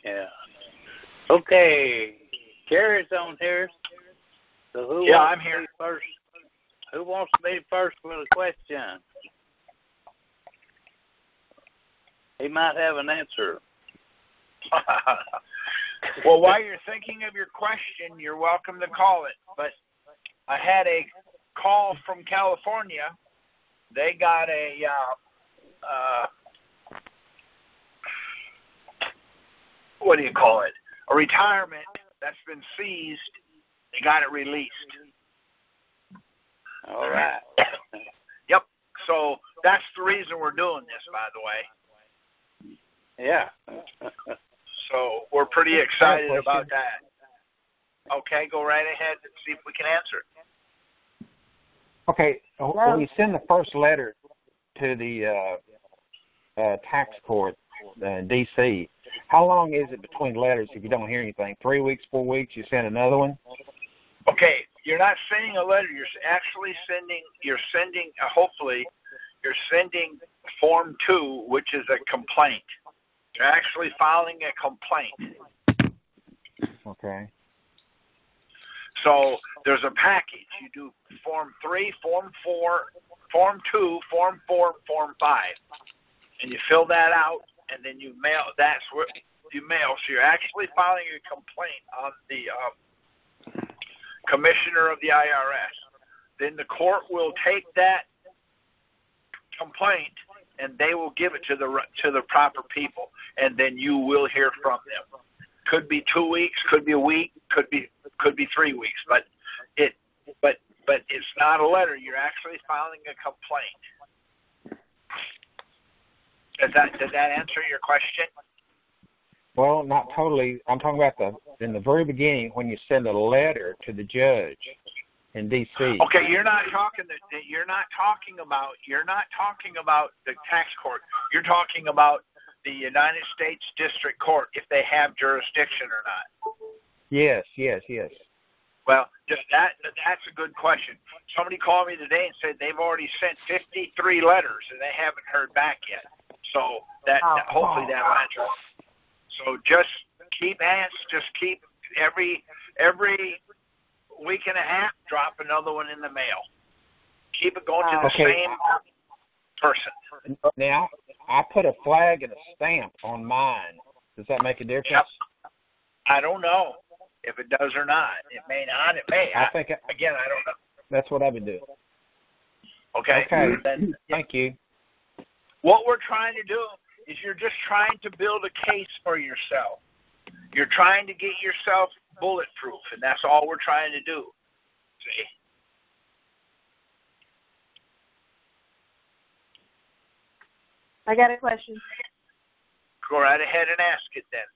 Yeah. Okay. Gary's on here. So I'm here first. Who wants to be first with a question? He might have an answer. Well, while you're thinking of your question, you're welcome to call it. But I had a call from California. They got a what do you call it? A retirement that's been seized. They got it released. All right. Yep. So that's the reason we're doing this, by the way. Yeah. So we're pretty excited about that. Okay, go right ahead and see if we can answer it. Okay, when you send the first letter to the tax court in D.C., how long is it between letters if you don't hear anything? 3 weeks, 4 weeks, you send another one? Okay, you're not sending a letter. You're actually sending Form 2, which is a complaint. You're actually filing a complaint. Okay. So there's a package. You do Form 3, Form 4, Form 2, Form 4, Form 5. And you fill that out, and then you mail. That's what you mail. So you're actually filing a complaint on the commissioner of the IRS. Then the court will take that complaint, and they will give it to the proper people, and then you will hear from them. Could be 2 weeks, could be a week, could be 3 weeks, but it's not a letter. You're actually filing a complaint. Does that answer your question? Well, not totally. I'm talking about in the very beginning when you send a letter to the judge in D.C. Okay, you're not talking about the tax court. You're talking about the United States District Court, if they have jurisdiction or not. Yes. Well, that's a good question. Somebody called me today and said they've already sent 53 letters and they haven't heard back yet. So hopefully that'll answer. So just keep every week and a half, drop another one in the mail. Keep it going to the same person. Now, I put a flag and a stamp on mine. Does that make a difference? Yep. I don't know if it does or not. It may not. It may. I don't know. That's what I've been doing. Okay. Then, thank you. What we're trying to do is you're just trying to build a case for yourself. You're trying to get yourself bulletproof, and that's all we're trying to do. See? I got a question. Go right ahead and ask it then.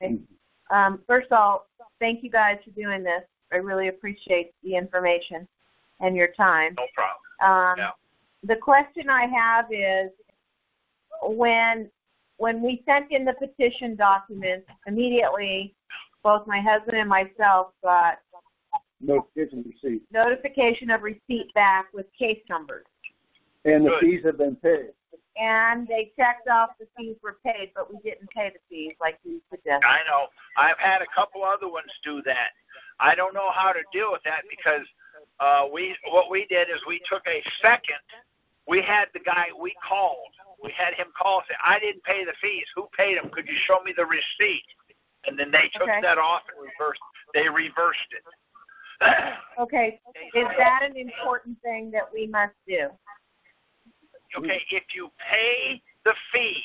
Okay. First of all, thank you guys for doing this. I really appreciate the information and your time. No problem. The question I have is, when we sent in the petition documents, immediately both my husband and myself got notification of receipt back with case numbers. And the fees have been paid. And they checked off the fees were paid, but we didn't pay the fees like you suggested. I know. I've had a couple other ones do that. I don't know how to deal with that because what we did is we took a second. We had the guy we called. We had him call and say, I didn't pay the fees. Who paid them? Could you show me the receipt? And then they took that off and reversed it. Okay. Is that an important thing that we must do? Okay, if you pay the fee,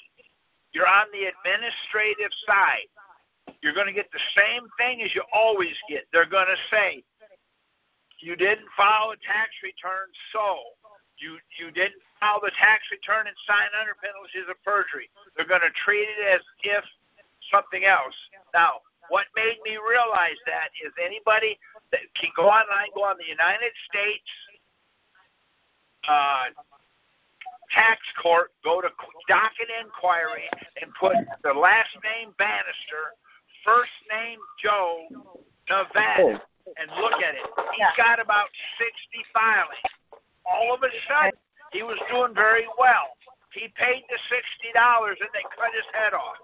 you're on the administrative side. You're going to get the same thing as you always get. They're going to say, you didn't file a tax return, so you didn't file the tax return and sign under penalties of perjury. They're going to treat it as if something else. Now, what made me realize that is anybody that can go online, go on the United States tax court, go to docket inquiry, and put the last name Bannister, first name Joe, Nevada, and look at it. He's got about 60 filings. All of a sudden, he was doing very well. He paid the $60 and they cut his head off.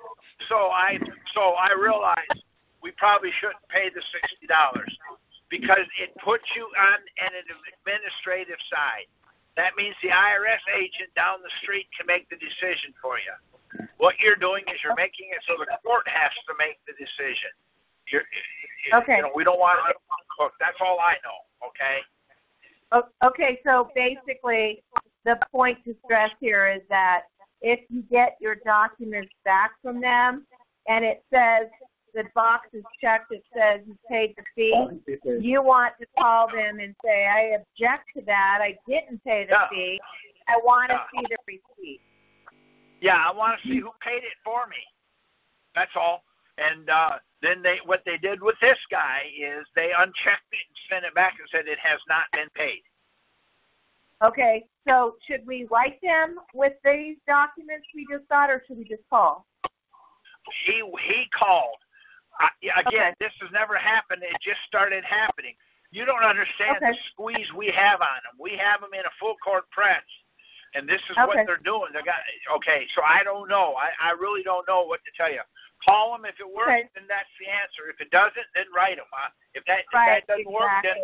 So I realized we probably shouldn't pay the $60 because it puts you on an administrative side. That means the IRS agent down the street can make the decision for you. What you're doing is you're making it so the court has to make the decision. Okay. We don't want to cook. That's all I know. Okay. Okay. So basically, the point to stress here is that if you get your documents back from them, and it says the box is checked, it says you paid the fee, you want to call them and say, I object to that. I didn't pay the fee. I want to see the receipt. Yeah, I want to see who paid it for me. That's all. And then what they did with this guy is they unchecked it and sent it back and said it has not been paid. Okay, so should we write them with these documents we just got, or should we just call? He called. Again, This has never happened. It just started happening. You don't understand the squeeze we have on them. We have them in a full court press. And this is what they're doing. So I don't know. I really don't know what to tell you. Call them if it works, then that's the answer. If it doesn't, then write them. If that doesn't work, then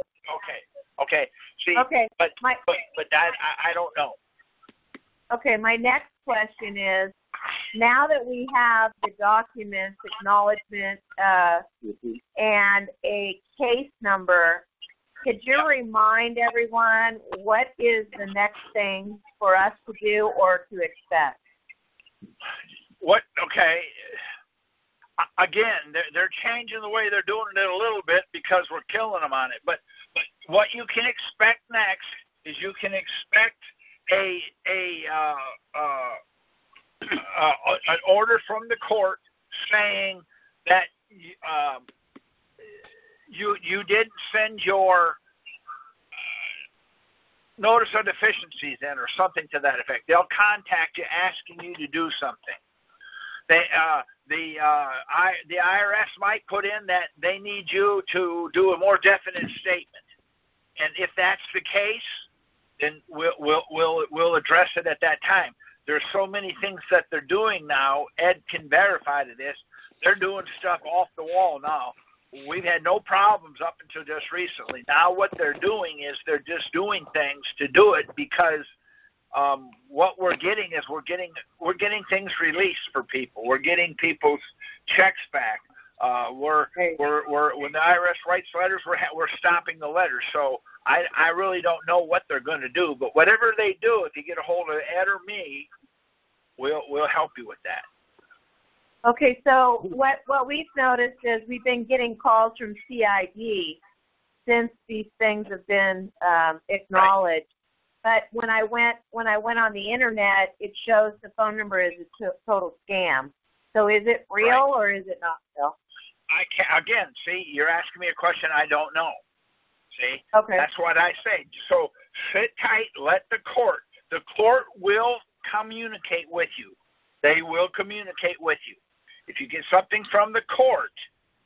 okay. See, but I don't know. Okay, my next question is, now that we have the documents, acknowledgement, and a case number, could you remind everyone what is the next thing for us to do or to expect? Okay. Again, they're changing the way they're doing it a little bit because we're killing them on it. But what you can expect next is you can expect an order from the court saying that you didn't send your notice of deficiencies in, or something to that effect. They'll contact you asking you to do something. The IRS might put in that they need you to do a more definite statement, and if that's the case, then we'll address it at that time. There's so many things that they're doing now. Ed can verify to this. They're doing stuff off the wall now. We've had no problems up until just recently. Now what they're doing is they're just doing things to do it because what we're getting is we're getting things released for people. We're getting people's checks back. When the IRS writes letters, we're stopping the letters. So I really don't know what they're going to do. But whatever they do, if you get a hold of Ed or me, we'll help you with that. Okay, so what we've noticed is we've been getting calls from CID since these things have been acknowledged. Right. But when I went on the internet, it shows the phone number is a total scam. So is it real or is it not real? Again, see, you're asking me a question I don't know. See, That's what I say. So sit tight. Let the court will communicate with you. They will communicate with you. If you get something from the court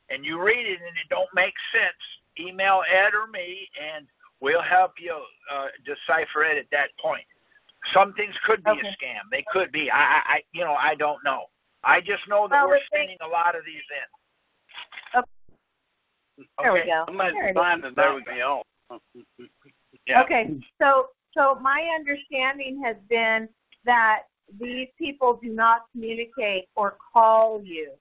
and you read it and it don't make sense, email Ed or me, and we'll help you decipher it at that point. Some things could be a scam. They could be. I don't know. I just know that we're sending a lot of these in. There we go. I'm going to find that there we go. Okay. So my understanding has been that these people do not communicate or call you.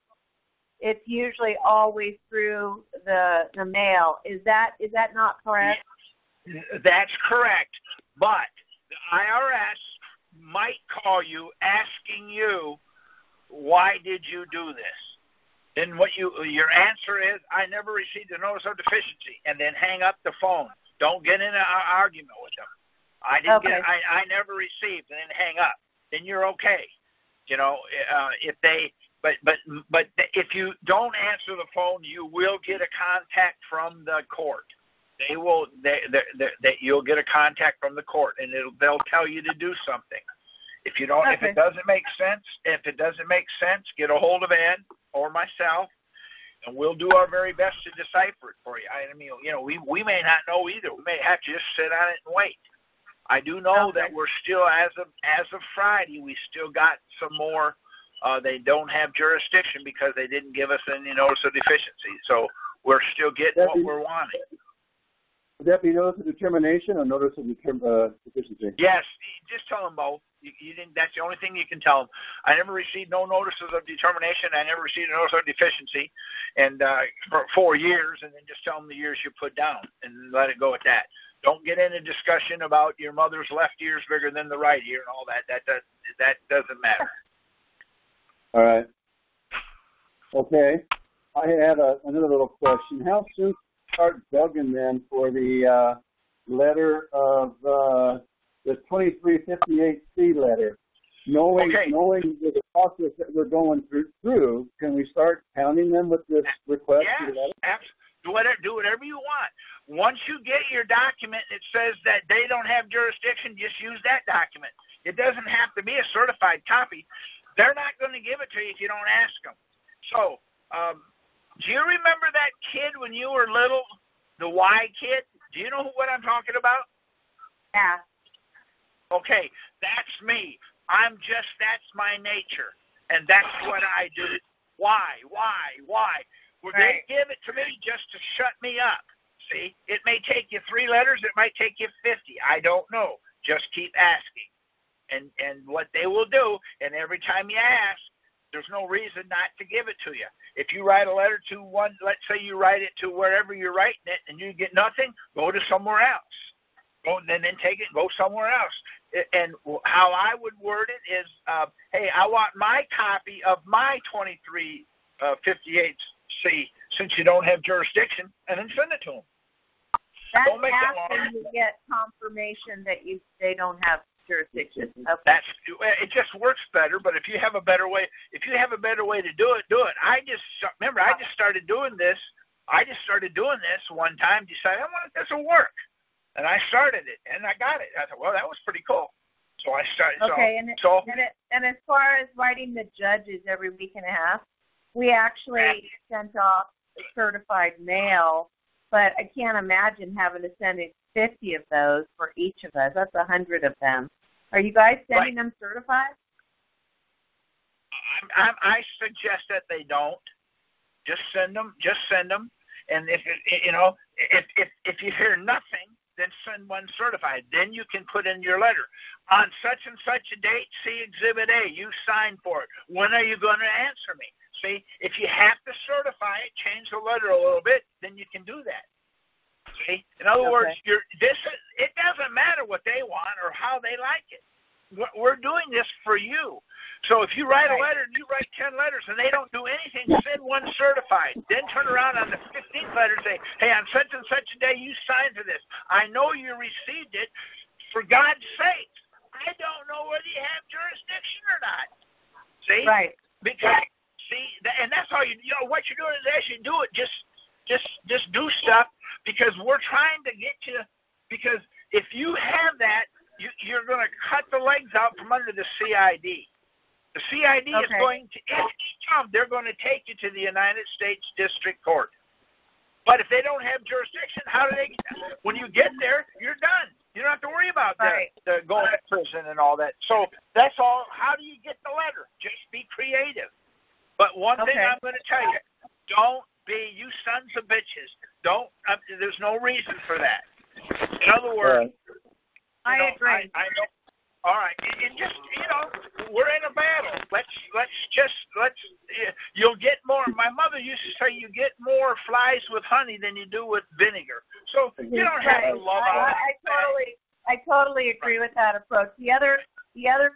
It's usually always through the mail. Is that not correct? That's correct. But the IRS might call you asking you, why did you do this? Then your answer is, I never received a notice of deficiency, and then hang up the phone. Don't get in an argument with them. I didn't get. I never received, and then hang up. Then you're okay. But if you don't answer the phone, you will get a contact from the court. They will. You'll get a contact from the court, and they'll tell you to do something. If you don't, if it doesn't make sense, get a hold of Ed or myself, and we'll do our very best to decipher it for you. I mean, we may not know either. We may have to just sit on it and wait. I do know that we're still, as of Friday, we still got some more they don't have jurisdiction because they didn't give us any notice of deficiency. So we're still getting what we're wanting. Would that be notice of determination or notice of deficiency? Yes, just tell them both. You didn't. That's the only thing you can tell them. I never received no notices of determination. I never received a notice of deficiency, and for 4 years, and then just tell them the years you put down, and let it go at that. Don't get into discussion about your mother's left ear is bigger than the right ear and all that. That doesn't matter. All right. Okay. I had another little question. How soon start bugging then for the letter of the 2358C letter? Knowing the process that we're going through, can we start counting them with this request? Yes, absolutely. Do whatever you want. Once you get your document and it says that they don't have jurisdiction, just use that document. It doesn't have to be a certified copy. They're not going to give it to you if you don't ask them. So, do you remember that kid when you were little, the Y kid? Do you know what I'm talking about? Yeah. Okay, that's me. That's my nature, and that's what I do. Why? Well, they give it to me just to shut me up. See, it may take you 3 letters. It might take you 50. I don't know. Just keep asking. And what they will do, and every time you ask, there's no reason not to give it to you. If you write a letter to one, let's say you write it to wherever you're writing it, and you get nothing, go to somewhere else. Go and then take it and go somewhere else. And how I would word it is, hey, I want my copy of my 2358C since you don't have jurisdiction, and then send it to them. That's after you get confirmation that they don't have jurisdiction. Okay. It just works better. But if you have a better way, to do it, do it. I just started doing this. One time. Decided I want this will work, and I started it, and I got it. I thought, well, that was pretty cool. So I started. Okay, and as far as writing the judges every week and a half, we actually sent off certified mail, but I can't imagine having to send 50 of those for each of us. That's 100 of them. Are you guys sending them certified? I suggest that they don't. Just send them. And if you hear nothing, then send one certified. Then you can put in your letter. On such and such a date, see Exhibit A. You sign for it. When are you going to answer me? See, if you have to certify it, change the letter a little bit, then you can do that. See? In other words, it doesn't matter what they want or how they like it. We're doing this for you. So if you write a letter and you write 10 letters and they don't do anything, send one certified. Then turn around on the 15th letter and say, hey, on such and such a day, you signed for this. I know you received it. For God's sake, I don't know whether you have jurisdiction or not. See? Right. Because, and that's all what you're doing is as you do it, just do stuff because we're trying to get you, because if you have that, you're going to cut the legs out from under the CID. The CID is going to, if you come, they're going to take you to the United States District Court. But if they don't have jurisdiction, how do they, when you get there, you're done. You don't have to worry about the going to prison and all that. So that's all. How do you get the letter? Just be creative. But one thing I'm going to tell you, don't be, you sons of bitches. There's no reason for that. In other words, I agree. I know. All right, and just we're in a battle. You'll get more. My mother used to say you get more flies with honey than you do with vinegar. So you don't have to love all I totally agree with that approach. The other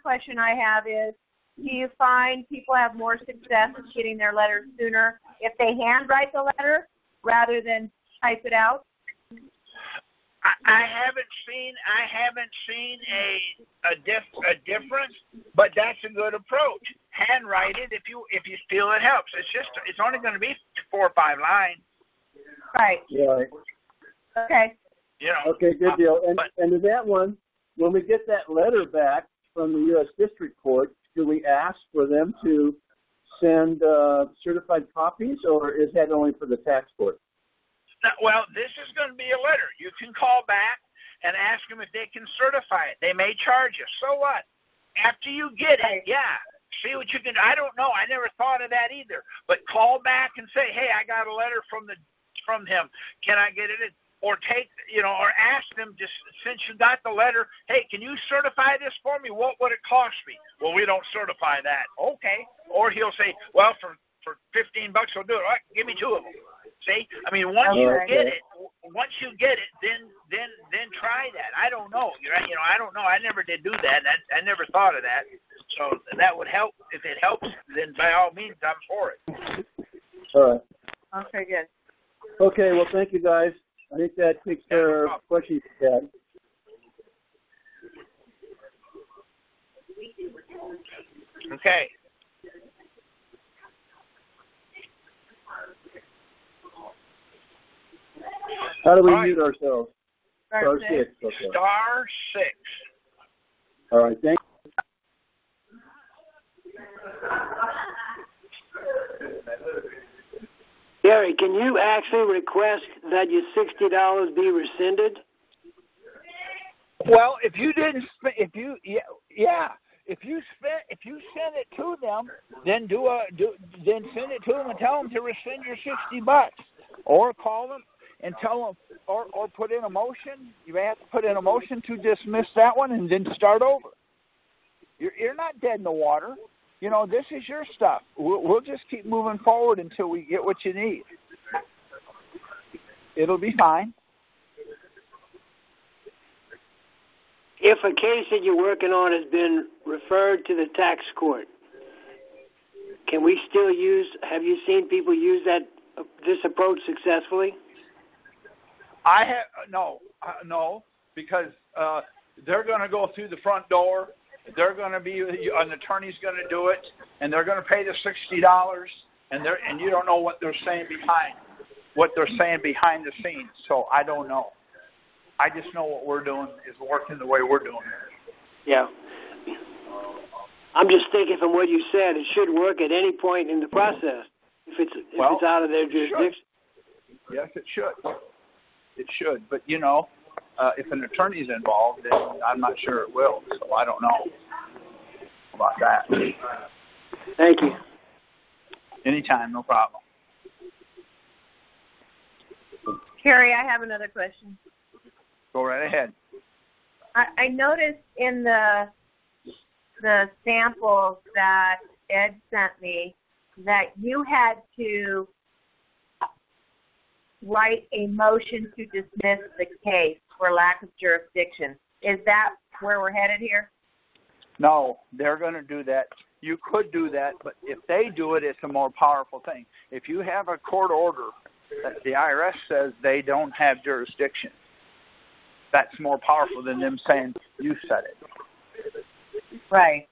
question I have is, do you find people have more success in getting their letters sooner if they handwrite the letter rather than type it out? I haven't seen a difference, but that's a good approach. Handwrite it if you feel it helps. It's only going to be 4 or 5 lines. Right. Yeah. Okay. Okay, good deal. And to that one, when we get that letter back from the U.S. District Court, do we ask for them to send certified copies, or is that only for the tax court? Well, this is going to be a letter. You can call back and ask them if they can certify it. They may charge you. So what? After you get it, See what you can. I don't know. I never thought of that either. But call back and say, hey, I got a letter from him. Can I get it? Or take, or ask them, just since you got the letter, hey, can you certify this for me? What would it cost me? Well, we don't certify that. Okay. Or he'll say, well, for $15 we'll do it. All right, give me 2 of them. See? I mean, once you get it, then try that. I don't know. I don't know. I never did do that. I never thought of that. So that would help. If it helps, then by all means, I'm for it. All right. Okay, good. Okay, well, thank you, guys. I think that takes care of questions you had. Okay. How do we mute ourselves? Star 6. Okay. Star 6. All right, thank you. Gary, can you actually request that your $60 be rescinded? Well, if you didn't, if you send it to them, then then send it to them and tell them to rescind your $60, or call them and tell them, or put in a motion. You may have to put in a motion to dismiss that one and then start over. You're not dead in the water. This is your stuff. We'll just keep moving forward until we get what you need. It'll be fine. If a case that you're working on has been referred to the tax court, can we still have you seen people use this approach successfully? I have no, because they're going to go through the front door. They're going to be an attorney's going to do it, and they're going to pay the $60, and you don't know what they're saying behind the scenes. So I don't know. I just know what we're doing is working the way we're doing it. Yeah. I'm just thinking from what you said, it should work at any point in the process if it's out of their jurisdiction. Yes, it should. It should, but if an attorney's involved, then I'm not sure it will. So I don't know about that. Thank you. Anytime, no problem. Carrie, I have another question. Go right ahead. I noticed in the samples that Ed sent me that you had to write a motion to dismiss the case for lack of jurisdiction. Is that where we're headed here? No, they're going to do that. You could do that, but if they do it, it's a more powerful thing. If you have a court order that the IRS says they don't have jurisdiction, that's more powerful than them saying you said it. Right.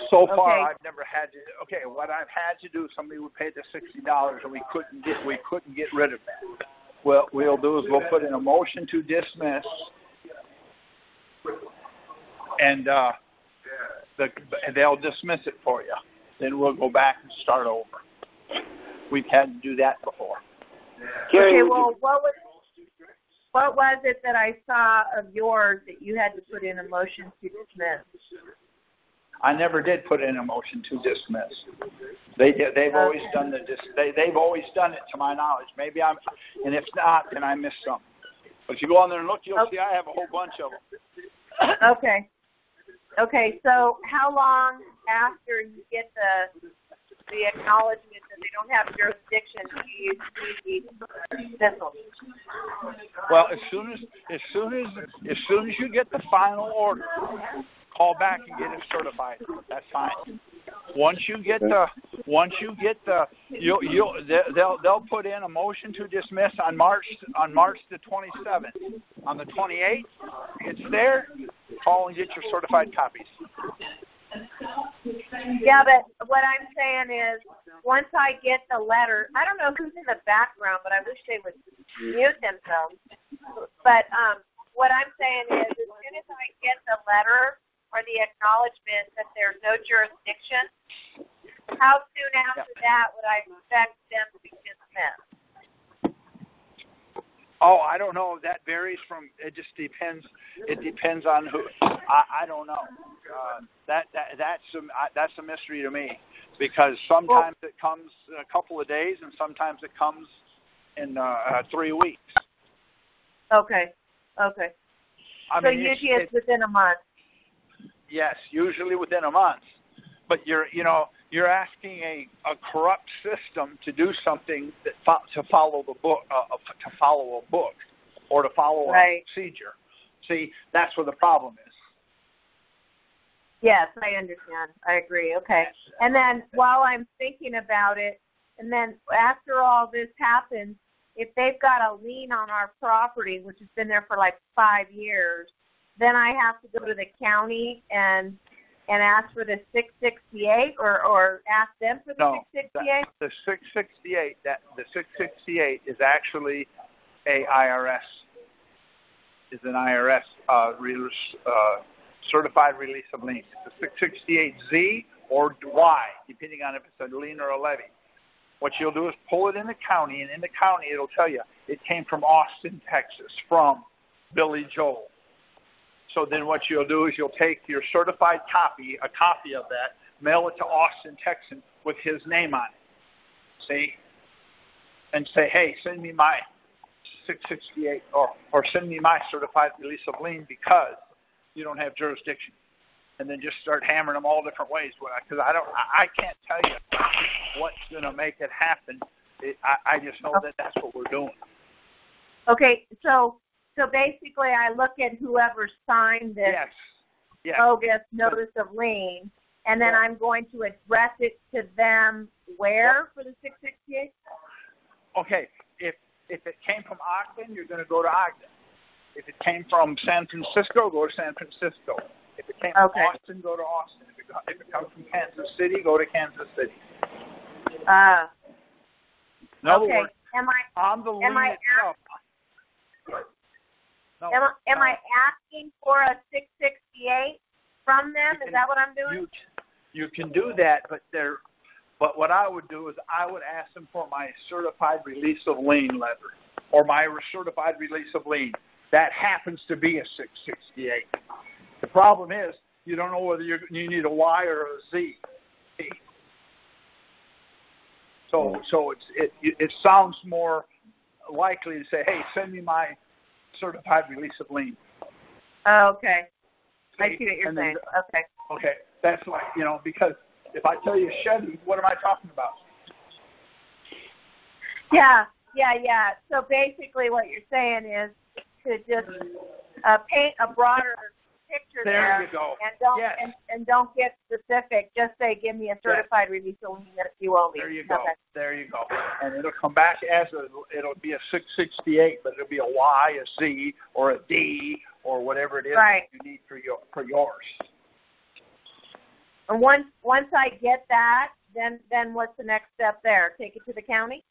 So far, I've never had to. Okay, what I've had to do, somebody would pay the $60, and we couldn't get rid of that. What we'll do is we'll put in a motion to dismiss, and they'll dismiss it for you. Then we'll go back and start over. We've had to do that before. Okay. Well, what was it that I saw of yours that you had to put in a motion to dismiss? I never did put in a motion to dismiss. They've always done they've always done it to my knowledge. Maybe and if not, then I missed something. But if you go on there and look, you'll see I have a whole bunch of them. Okay. Okay. So how long after you get the acknowledgement that they don't have jurisdiction do you see dismissal? Well, as soon as you get the final order, call back and get it certified. That's fine. Once you get they'll put in a motion to dismiss on March the 27th. On the 28th, it's there. Call and get your certified copies. Yeah, but what I'm saying is, once I get the letter, I don't know who's in the background, but I wish they would mute themselves. But what I'm saying is, as soon as I get the letter or the acknowledgement that there's no jurisdiction, how soon after that would I expect them to be dismissed? Oh, I don't know. That varies from. It just depends. It depends on who. I don't know. That's a mystery to me, because sometimes it comes in a couple of days, and sometimes it comes in 3 weeks. Okay. So usually it's within a month. Yes, usually within a month. But you're asking a corrupt system to do something to follow the book, to follow a book, or to follow a procedure. See, that's where the problem is. Yes, I understand. I agree. Okay. And then while I'm thinking about it, and then after all this happens, if they've got a lien on our property, which has been there for like 5 years, then I have to go to the county and ask for the 668, or ask them for the 668? The 668, the 668 is actually an IRS certified release of lien. It's a 668Z or Y, depending on if it's a lien or a levy. What you'll do is pull it in the county, and in the county it'll tell you it came from Austin, Texas, from Billy Joel. So then what you'll do is you'll take your certified copy, a copy of that, mail it to Austin, Texas, with his name on it. See? And say, hey, send me my 668 or send me my certified release of lien because you don't have jurisdiction. And then just start hammering them all different ways. Because I can't tell you what's going to make it happen. I just know that that's what we're doing. Okay, so basically I look at whoever signed this bogus notice of lien, and then I'm going to address it to them where for the 668? Okay, if it came from Ogden, you're going to go to Ogden. If it came from San Francisco, go to San Francisco. If it came from Austin, go to Austin. If it comes from Kansas City, go to Kansas City. In other words, on the lien itself. Am I asking for a 668 from them? Is that what I'm doing? You can do that, but what I would do is I would ask them for my certified release of lien letter or my certified release of lien. That happens to be a 668. The problem is you don't know whether you need a Y or a Z. So it sounds more likely to say, hey, send me my certified release of lien. Oh, okay. I see what you're saying. Okay. That's like, because if I tell you Chevy, what am I talking about? Yeah. So basically what you're saying is to just paint a broader picture there. You go. And don't get specific. Just say, give me a certified release of lien that you owe me. There you go. Okay. There you go. And it'll come back it'll be a 668, but it'll be a Y, a Z, or a D, or whatever it is that you need for yours. And once I get that, then what's the next step there? Take it to the county?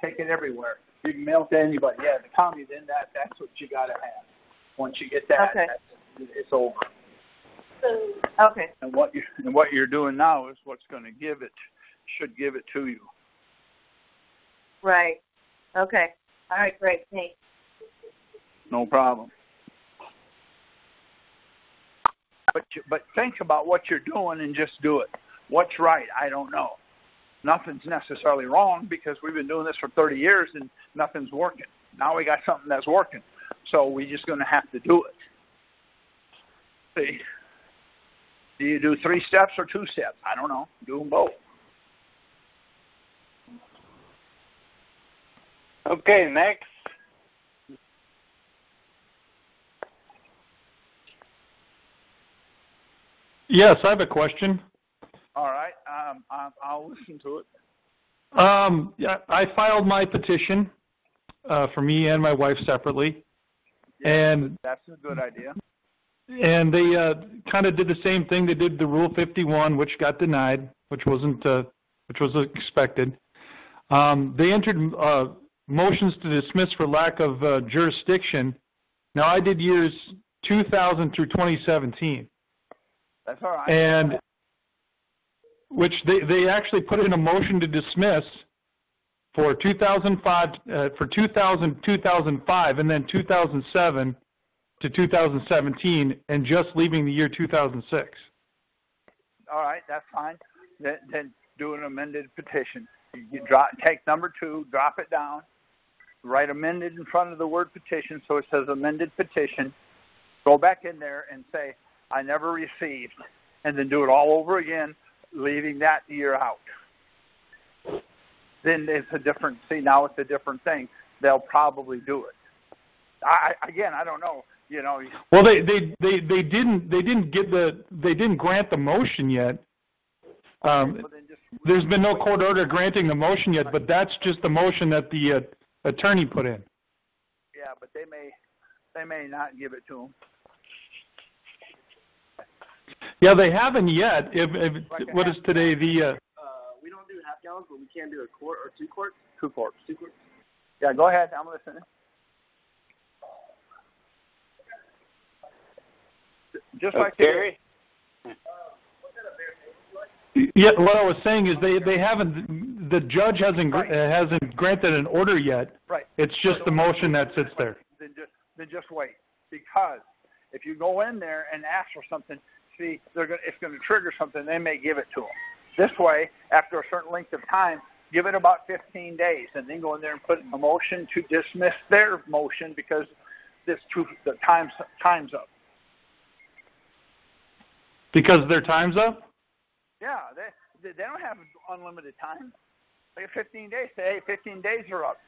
Take it everywhere. You can mail it to anybody. Yeah, the county. Then that's what you got to have. Once you get that, it's over. Okay. And what you're doing now is what's going to should give it to you. Right. Okay. All right. Great. Thanks. No problem. But think about what you're doing and just do it. What's right? I don't know. Nothing's necessarily wrong because we've been doing this for 30 years and nothing's working. Now we got something that's working. So we're just going to have to do it. See? Do you do 3 steps or 2 steps? I don't know. Do them both. Okay, next. Yes, I have a question. All right. I'll listen to it. I filed my petition for me and my wife separately. Yeah, and that's a good idea. And they kind of did the same thing. They did the Rule 51, which got denied, which was expected. They entered motions to dismiss for lack of jurisdiction. Now, I did years 2000 through 2017. That's all right. And which they actually put in a motion to dismiss for 2005, 2005, and then 2007 to 2017, and just leaving the year 2006. All right, that's fine. Then do an amended petition. You take number 2, drop it down, write amended in front of the word petition so it says amended petition. Go back in there and say, I never received, and then do it all over again, leaving that year out. Then it's a different, now it's a different thing. They'll probably do it. I don't know. Well, they didn't grant the motion yet. There's been no court order granting the motion yet, but that's just the motion that the attorney put in. Yeah, but they may not give it to them. Yeah, they haven't yet. What is today? We don't do half gallons, but we can do a quart or 2 quarts. 2 quarts. 2 quarts. Yeah, go ahead. I'm listening. Just like Gary. Yeah, what I was saying is they haven't. The judge hasn't granted an order yet. Right. It's just the motion that sits there. Then just wait, because if you go in there and ask for something, see, it's going to trigger something. They may give it to them. This way, after a certain length of time, give it about 15 days, and then go in there and put a motion to dismiss their motion because the time's up. Because their time's up? Yeah, they don't have unlimited time. They have 15 days. Say, hey, 15 days are up.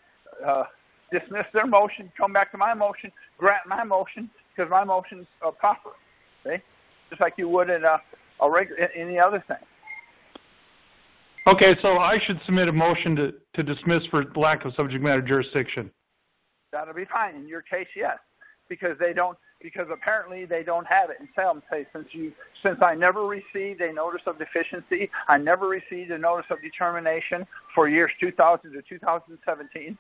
Dismiss their motion, come back to my motion, grant my motion, because my motion's proper. See? Just like you would in any other thing. Okay, so I should submit a motion to dismiss for lack of subject matter jurisdiction. That'll be fine. In your case, yes. Because apparently they don't have it. And say, since I never received a notice of deficiency, I never received a notice of determination for years 2000 to 2017.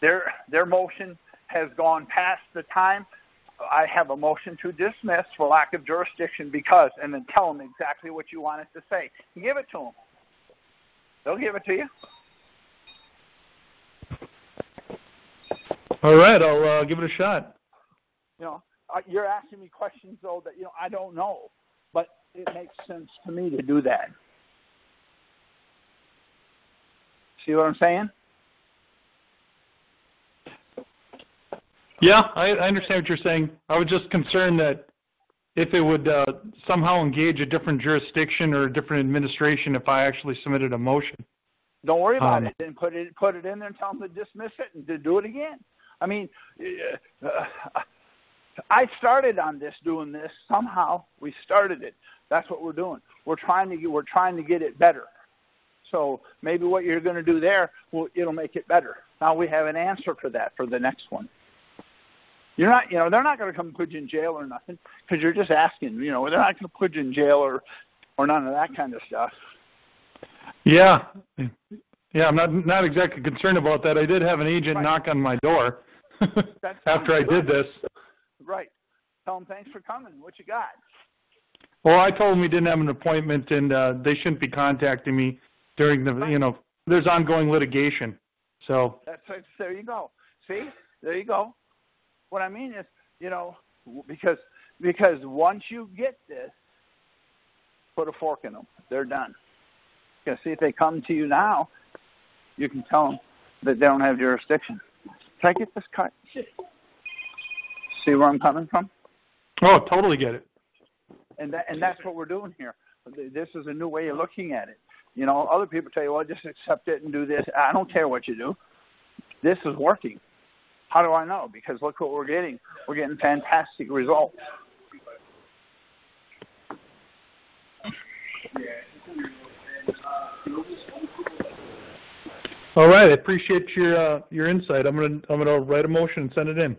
Their motion has gone past the time. I have a motion to dismiss for lack of jurisdiction because, and then tell them exactly what you want it to say. Give it to them. They'll give it to you. All right, I'll give it a shot. You're asking me questions, though, that, I don't know. But it makes sense to me to do that. See what I'm saying? Yeah, I understand what you're saying. I was just concerned that if it would somehow engage a different jurisdiction or a different administration if I actually submitted a motion. Don't worry about it. Then put it in there and tell them to dismiss it and to do it again. I mean, I started on doing this. Somehow we started it. That's what we're doing. We're trying to get it better. So maybe what you're going to do there, it'll make it better. Now we have an answer for that for the next one. You're not, they're not going to come put you in jail or nothing because you're just asking. They're not going to put you in jail or none of that kind of stuff. Yeah, I'm not exactly concerned about that. I did have an agent knock on my door after I did this. Right. Tell them thanks for coming. What you got? Well, I told them we didn't have an appointment and they shouldn't be contacting me during the, there's ongoing litigation. So there you go. See, there you go. What I mean is, because once you get this, put a fork in them. They're done. Because see, if they come to you now, you can tell them that they don't have jurisdiction. Can I get this cut? See where I'm coming from? Oh, totally get it. And that's what we're doing here. This is a new way of looking at it. Other people tell you, well, just accept it and do this. I don't care what you do. This is working. How do I know? Because look what we're getting. We're getting fantastic results. All right, I appreciate your insight. I'm gonna write a motion and send it in.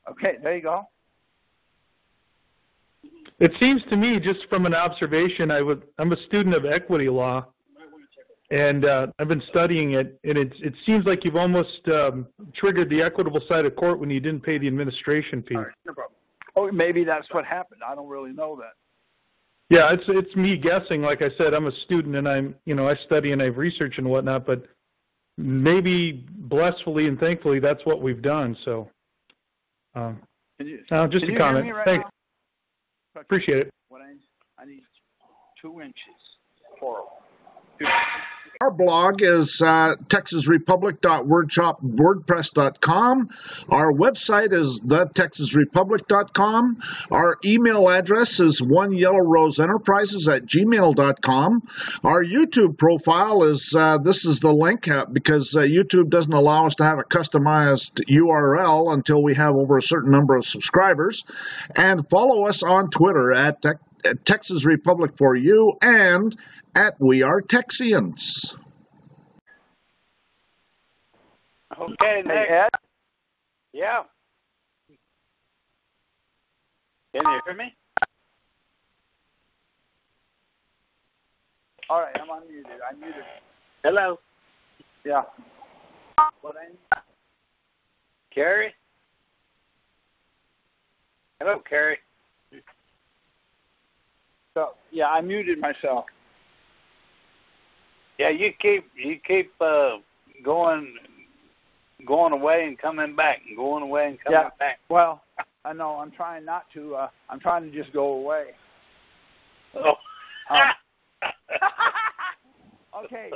Okay, there you go. It seems to me, just from an observation, I'm a student of equity law, and I've been studying it, and it seems like you've almost triggered the equitable side of court when you didn't pay the administration fee. All right, no problem. Oh, maybe that's what happened. I don't really know that. Yeah, it's me guessing. Like I said, I'm a student, and I study and I have research and whatnot, but maybe blissfully and thankfully that's what we've done. So just a comment. Right Thanks. now? Appreciate it. What I need 2 inches. 4. Our blog is texasrepublic.wordpress.com. Our website is thetexasrepublic.com. Our email address is oneyellowroseenterprises@gmail.com. Our YouTube profile is, this is the link, because YouTube doesn't allow us to have a customized URL until we have over a certain number of subscribers. And follow us on Twitter at Texas Republic for You and at We Are Texians. Okay, next. Ed? Yeah. Can you hear me? All right, I'm unmuted. I'm muted. Hello. Yeah. Carrie? Hello, Carrie. So yeah, I muted myself. Yeah, you keep going away and coming back and going away and coming back. Well, I know I'm trying not to. I'm trying to just go away. Oh. Okay.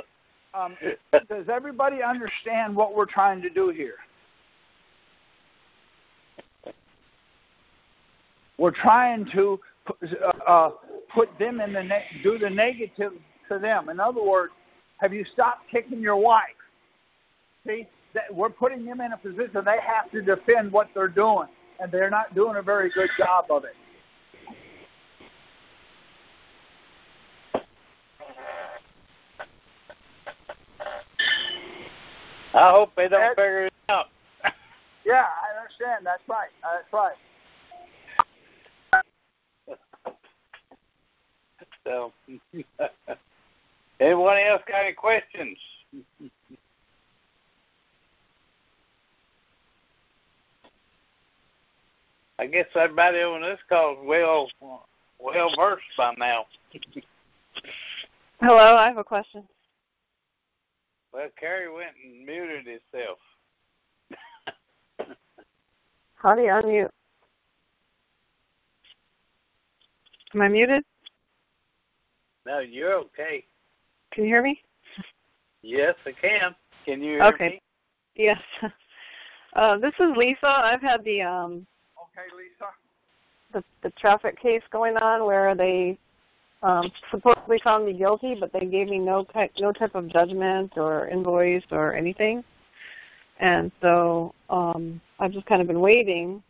Does everybody understand what we're trying to do here? We're trying to put them in do the negative to them. In other words, have you stopped kicking your wife? See, we're putting them in a position they have to defend what they're doing, and they're not doing a very good job of it. I hope they don't figure it out. Yeah, I understand. That's right. That's right. So, anyone else got any questions? I guess everybody on this call is well versed by now. Hello, I have a question. Well, Carrie went and muted himself. How do you unmute? Am I muted? No, you're okay. Can you hear me? Yes, I can. Can you hear me? Yes. This is Lisa. I've had the okay, Lisa. The traffic case going on where they supposedly found me guilty, but they gave me no type of judgment or invoice or anything. And so I've just kind of been waiting.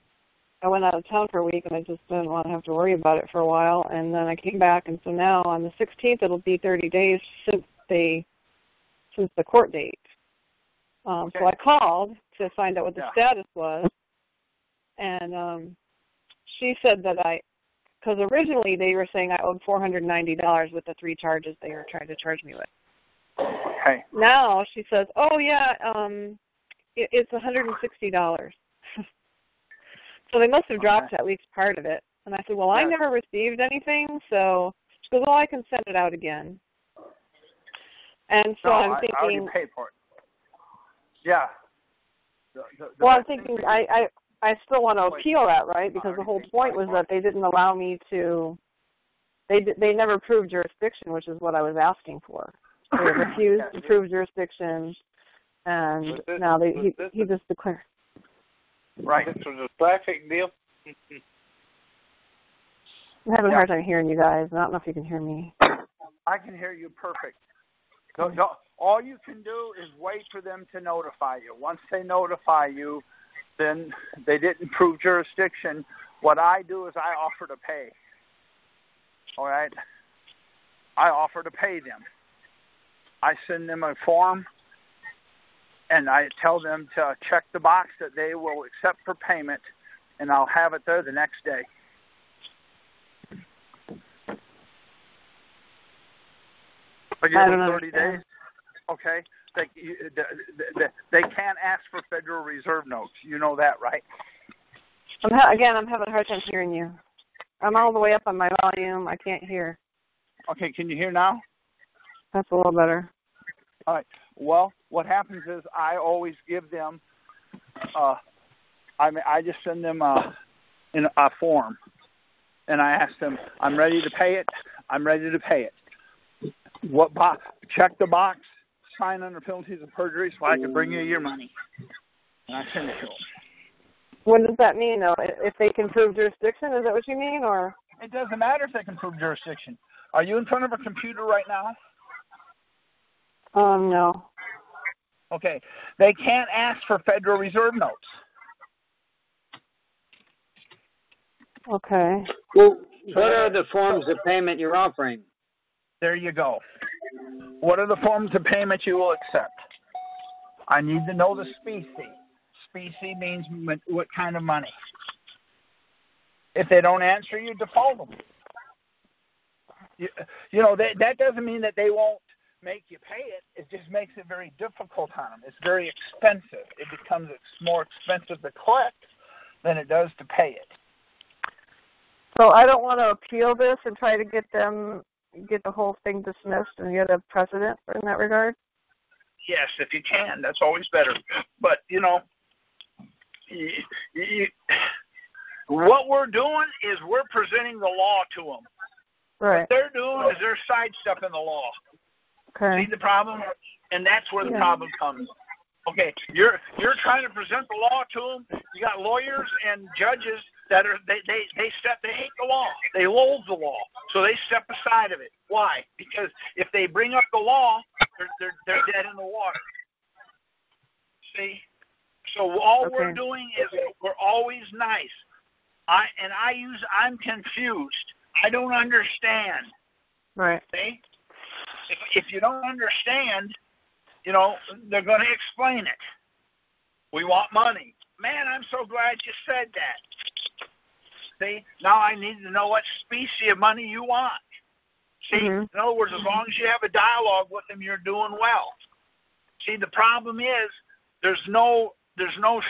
I went out of town for a week, and I just didn't want to have to worry about it for a while. And then I came back, and so now on the 16th, it'll be 30 days since the court date. Okay. So I called to find out what the status was, and she said that because originally they were saying I owed $490 with the 3 charges they were trying to charge me with. Okay. Now she says, oh yeah, it's $160. So they must have dropped at least part of it. And I said, well, I never received anything, so she goes, well, I can send it out again. And so I'm thinking, I already paid for it. Yeah. I'm thinking I still want to appeal that, right? Because the whole point was that they didn't allow me to. They never proved jurisdiction, which is what I was asking for. They refused to prove jurisdiction, and now he just declared. Right. This was a traffic deal. I'm having a hard time hearing you guys. I don't know if you can hear me. I can hear you perfect. All you can do is wait for them to notify you. Once they notify you, then they didn't prove jurisdiction. What I do is I offer to pay. All right? I offer to pay them. I send them a form, and I tell them to check the box that they will accept for payment, and I'll have it there the next day. I give them 30 days. Okay. They can't ask for Federal Reserve notes. You know that, right? I'm having a hard time hearing you. I'm all the way up on my volume. I can't hear. Okay, can you hear now? That's a little better. All right. Well, what happens is I always give them. I just send them in a form, and I ask them, "I'm ready to pay it. I'm ready to pay it. What box? Check the box. Sign under penalties of perjury, so I can bring you your money." And I send it to them. What does that mean, though? If they can prove jurisdiction, is that what you mean, or? It doesn't matter if they can prove jurisdiction. Are you in front of a computer right now? No. Okay. They can't ask for Federal Reserve notes. Okay. Well, what are the forms of payment you're offering? There you go. What are the forms of payment you will accept? I need to know the specie. Specie means what kind of money. If they don't answer you, default them. You know, that doesn't mean that they won't make you pay it. It just makes it very difficult on them. It's very expensive. It becomes more expensive to collect than it does to pay it. So I don't want to appeal this and try to get the whole thing dismissed and get a precedent in that regard? Yes, if you can. That's always better. But, you know, what we're doing is we're presenting the law to them. Right. What they're doing is they're sidestepping the law. Okay. See the problem? And that's where the problem comes. Okay, you're trying to present the law to them. You got lawyers and judges that are they hate the law. They loathe the law, so they step aside of it. Why? Because if they bring up the law, they're dead in the water. See? So all we're doing is we're always nice. I'm confused. I don't understand. Right. See? If you don't understand, you know, they're going to explain it. We want money. Man, I'm so glad you said that. See, now I need to know what species of money you want. See, in other words, as long as you have a dialogue with them, you're doing well. See, the problem is there's no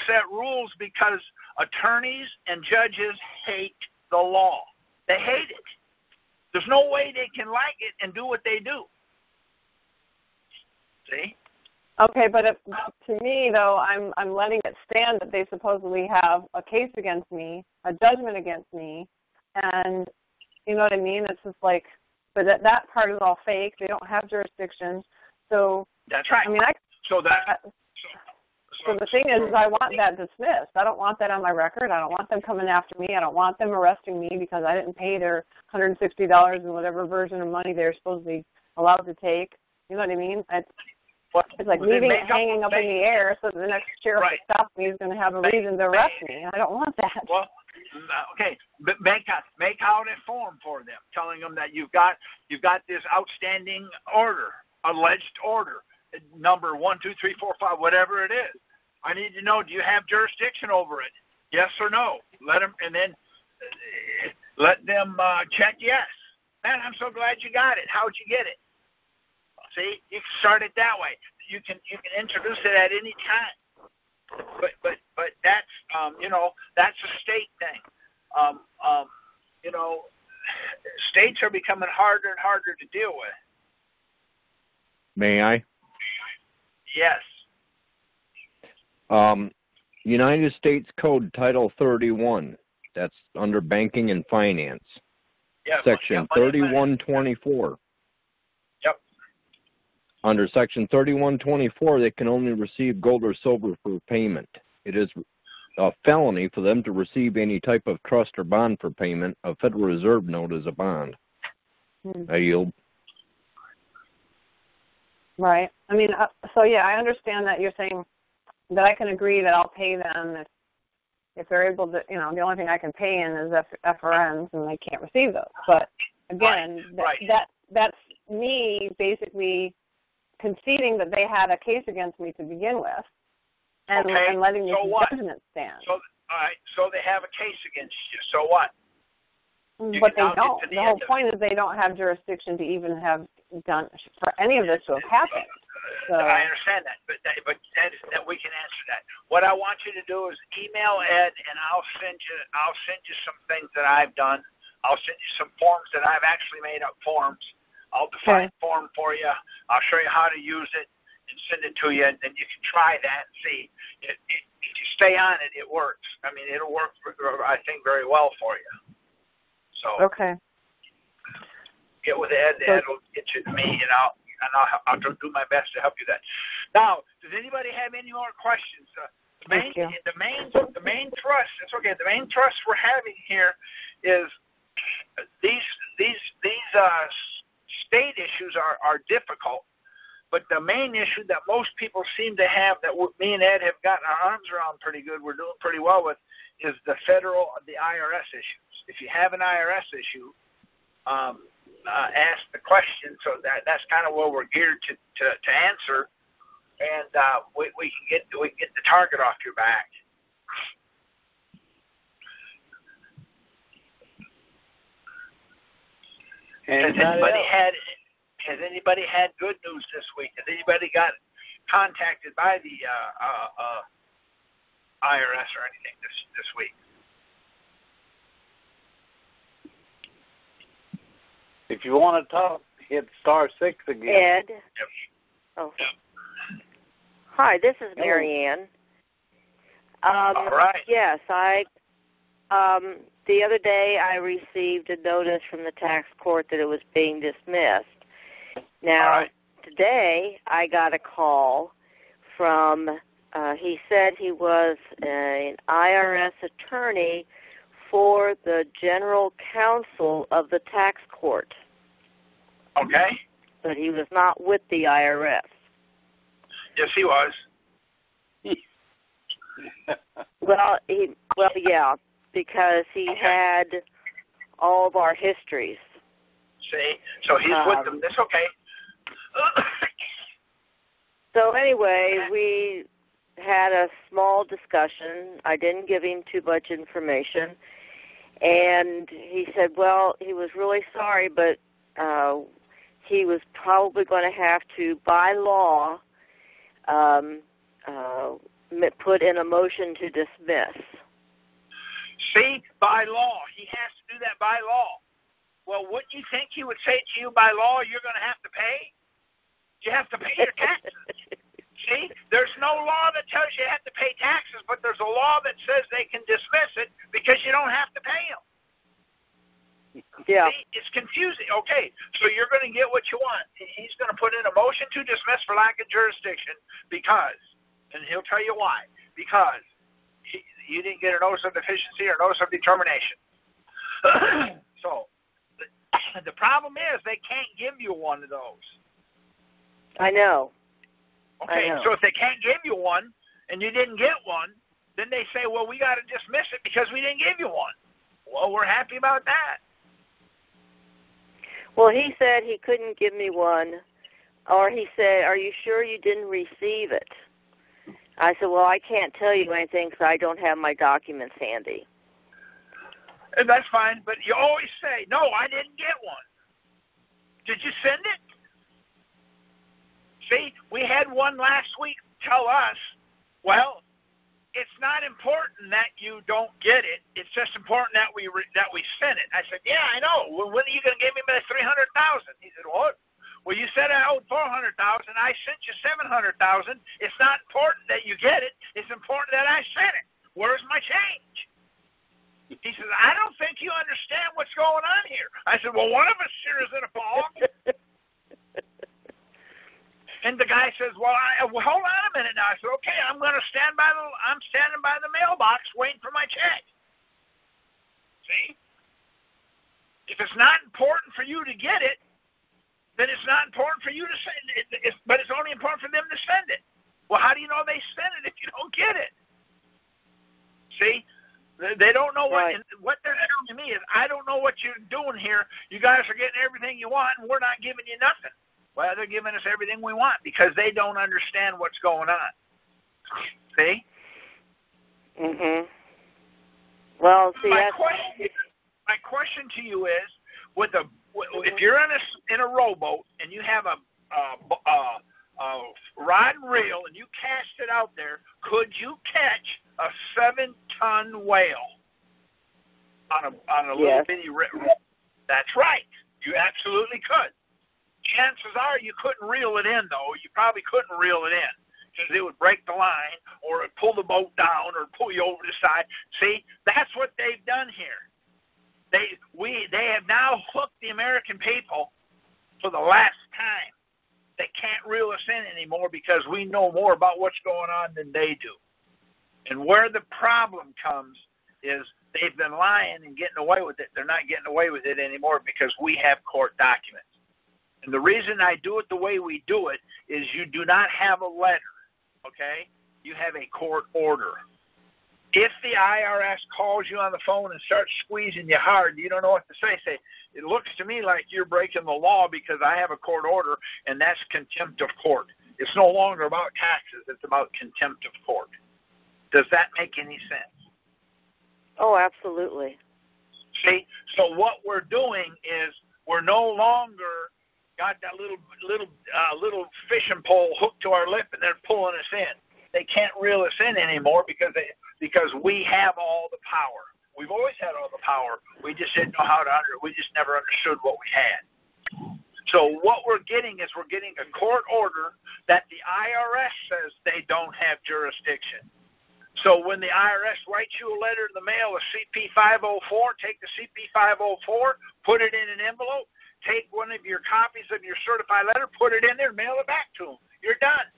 set rules because attorneys and judges hate the law. They hate it. There's no way they can like it and do what they do. See? Okay, but to me, though, I'm letting it stand that they supposedly have a case against me, a judgment against me, and you know what I mean? It's just like, but that part is all fake. They don't have jurisdiction. So that's right. I mean, So the thing is I want that dismissed. I don't want that on my record. I don't want them coming after me. I don't want them arresting me because I didn't pay their $160 in whatever version of money they're supposedly allowed to take. You know what I mean? It's like leaving it hanging up in the air so that the next sheriff that stops me is going to have a reason to arrest me. I don't want that. Well, okay, but make out a form for them, telling them that you've got this outstanding order, alleged order, number 1, 2, 3, 4, 5, whatever it is. I need to know: do you have jurisdiction over it? Yes or no? Let them check yes. Man, I'm so glad you got it. How'd you get it? See, you can start it that way. You can introduce it at any time. But that's that's a state thing. States are becoming harder and harder to deal with. May I? Yes. United States Code Title 31. That's under banking and finance. Yeah, Section 3124. Yep. Under Section 3124, they can only receive gold or silver for payment. It is a felony for them to receive any type of trust or bond for payment. A Federal Reserve note is a bond. I yield. Right. I mean, I understand that you're saying that I can agree that I'll pay them if they're able to, the only thing I can pay in is FRNs and they can't receive those. But again, that's me basically conceding that they had a case against me to begin with and letting the judgment stand. So, all right, so they have a case against you. So what? But they don't. The whole point is they don't have jurisdiction to even have done for any of this to have happened. So. I understand that, but that we can answer that. What I want you to do is email Ed, and I'll send you some things that I've done. I'll send you some forms that I've actually made up forms. I'll define form for you. I'll show you how to use it, and send it to you, and then you can try that and see. If you stay on it, it works. I mean, it'll work, I think, very well for you. So okay. Get with Ed. Ed will get you to me, and I'll do my best to help you that. Now, does anybody have any more questions? The main thrust. It's okay. The main thrust we're having here is these state issues are difficult, but the main issue that most people seem to have, that me and Ed have gotten our arms around pretty good, we're doing pretty well with, is the IRS issues. If you have an IRS issue, ask the question. So that's kind of where we're geared to answer, and we can get the target off your back. Has anybody had good news this week? Has anybody got contacted by the IRS or anything this week? If you want to talk, hit *6 again. Ed. Yep. Oh. Hi, this is Mary Ann. All right. Yes, the other day I received a notice from the tax court that it was being dismissed. Now, today I got a call from, he said he was an IRS attorney for the general counsel of the tax court. Okay. But he was not with the IRS. Yes, he was. Well, yeah, because he had all of our histories. See? So he's with them. That's okay. So anyway, we had a small discussion. I didn't give him too much information. And he said, well, he was really sorry, but he was probably going to have to, by law, put in a motion to dismiss. See, by law. He has to do that by law. Well, wouldn't you think he would say to you, by law, you're going to have to pay? You have to pay your taxes. See, there's no law that tells you have to pay taxes, but there's a law that says they can dismiss it because you don't have to pay them. Yeah. See, it's confusing. Okay, so you're going to get what you want. He's going to put in a motion to dismiss for lack of jurisdiction because, and he'll tell you why, because you didn't get a notice of deficiency or notice of determination. So the problem is they can't give you one of those. I know. Okay, so if they can't give you one and you didn't get one, then they say, well, we got to dismiss it because we didn't give you one. Well, we're happy about that. Well, he said he couldn't give me one, or he said, are you sure you didn't receive it? I said, well, I can't tell you anything because I don't have my documents handy. And that's fine, but you always say, no, I didn't get one. Did you send it? See, we had one last week tell us, well, it's not important that you don't get it. It's just important that we send it. I said, yeah, I know. Well, when are you going to give me my $300,000? He said, what? Well, you said I owed $400,000. I sent you $700,000. It's not important that you get it. It's important that I sent it. Where's my change? He says, I don't think you understand what's going on here. I said, well, one of us sure is in a fog. And the guy says, well, hold on a minute now. I said, okay, I'm standing by the mailbox waiting for my check. See? If it's not important for you to get it, then it's not important for you to send it. But it's only important for them to send it. Well, how do you know they send it if you don't get it? See? They don't know what they're telling me is, I don't know what you're doing here. You guys are getting everything you want, and we're not giving you nothing. Well, they're giving us everything we want because they don't understand what's going on. See? Mhm. Well, see, my question to you is, if you're in a rowboat and you have a rod and reel and you cast it out there, could you catch a 7-ton whale on a little bitty reel? That's right. You absolutely could. Chances are you couldn't reel it in, though. You probably couldn't reel it in because it would break the line or it pull the boat down or pull you over the side. See, that's what they've done here. They have now hooked the American people for the last time. They can't reel us in anymore because we know more about what's going on than they do. And where the problem comes is they've been lying and getting away with it. They're not getting away with it anymore because we have court documents. And the reason I do it the way we do it is you do not have a letter, okay? You have a court order. If the IRS calls you on the phone and starts squeezing you hard, you don't know what to say. Say, it looks to me like you're breaking the law because I have a court order, and that's contempt of court. It's no longer about taxes. It's about contempt of court. Does that make any sense? Oh, absolutely. See, so what we're doing is we're no longer got that little fishing pole hooked to our lip and they're pulling us in. They can't reel us in anymore because we have all the power. We've always had all the power. We just didn't know how to we just never understood what we had. So what we're getting is we're getting a court order that the IRS says they don't have jurisdiction. So when the IRS writes you a letter in the mail, a CP-504, take the CP-504, put it in an envelope, take one of your copies of your certified letter, put it in there, mail it back to them. You're done.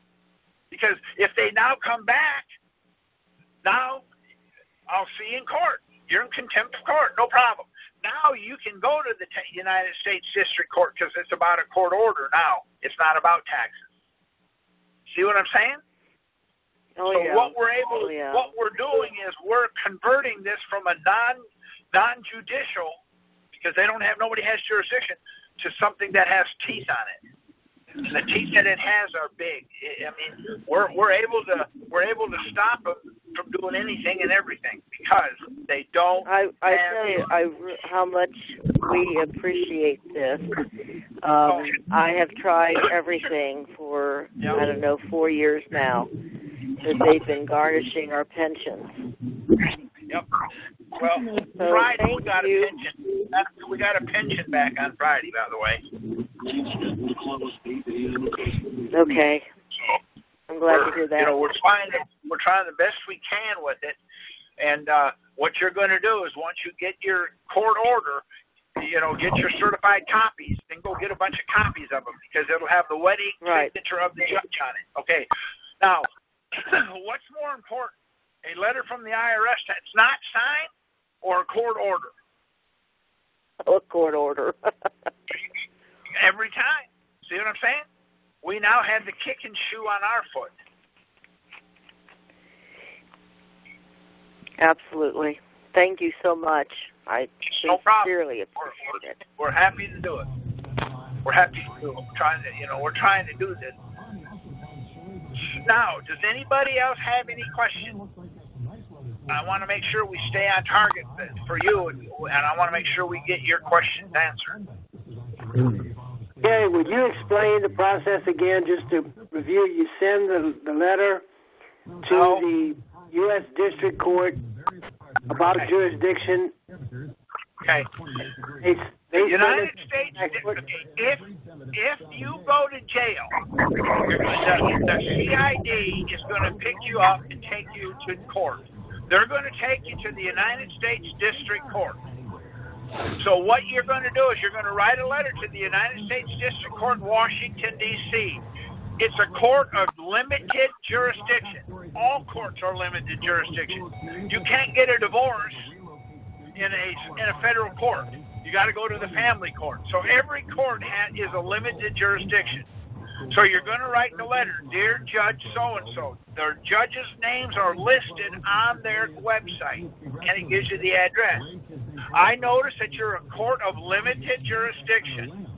Because if they now come back, now I'll see you in court. You're in contempt of court, no problem. Now you can go to the United States District Court because it's about a court order now. It's not about taxes. See what I'm saying? Oh, so yeah. what we're doing is we're converting this from a non-judicial, because nobody has jurisdiction, to something that has teeth on it. And the teeth that it has are big. I mean, we're able to stop them from doing anything and everything because they don't. I tell you, how much we appreciate this. I have tried everything for 4 years now. That they've been garnishing our pensions. Yep. Well, Friday we got a pension. We got a pension back on Friday, by the way. Okay. I'm glad to hear that. You know, we're trying the best we can with it. And what you're going to do is once you get your court order, get your certified copies, then go get a bunch of copies of them because it'll have the wet ink signature of the judge on it. Okay. Now, what's more important, a letter from the IRS that's not signed or a court order? A court order. Every time. See what I'm saying? We now have the kick and shoe on our foot. Absolutely. Thank you so much. I sincerely appreciate it. We're happy to do it. We're happy to do it. We're trying to do this. Now, does anybody else have any questions? I want to make sure we stay on target for you, and I want to make sure we get your questions answered. Gary, would you explain the process again, just to review? You send the letter to the U.S. District Court about jurisdiction. Okay. The United States, if you go to jail, the CID is going to pick you up and take you to court. They're going to take you to the United States District Court. So what you're going to do is you're going to write a letter to the United States District Court in Washington, D.C. It's a court of limited jurisdiction. All courts are limited jurisdiction. You can't get a divorce in a federal court. You got to go to the family court. So every court is a limited jurisdiction. So you're going to write the letter, Dear Judge so-and-so. Their judges' names are listed on their website, and it gives you the address. I notice that you're a court of limited jurisdiction.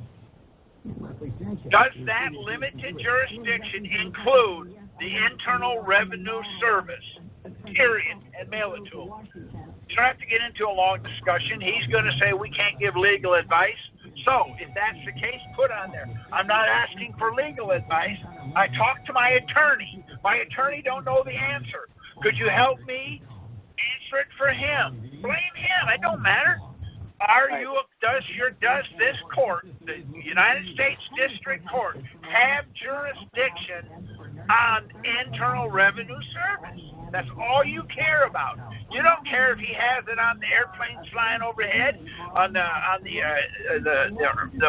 Does that limited jurisdiction include the Internal Revenue Service? Period. And mail it to him. You don't have to get into a long discussion. He's going to say we can't give legal advice. So if that's the case, put on there, I'm not asking for legal advice. I talked to my attorney. My attorney don't know the answer. Could you help me answer it for him? Blame him. It don't matter. Are you a this court, the United States District Court, have jurisdiction on Internal Revenue Service? That's all you care about. You don't care if he has it on the airplanes flying overhead, on the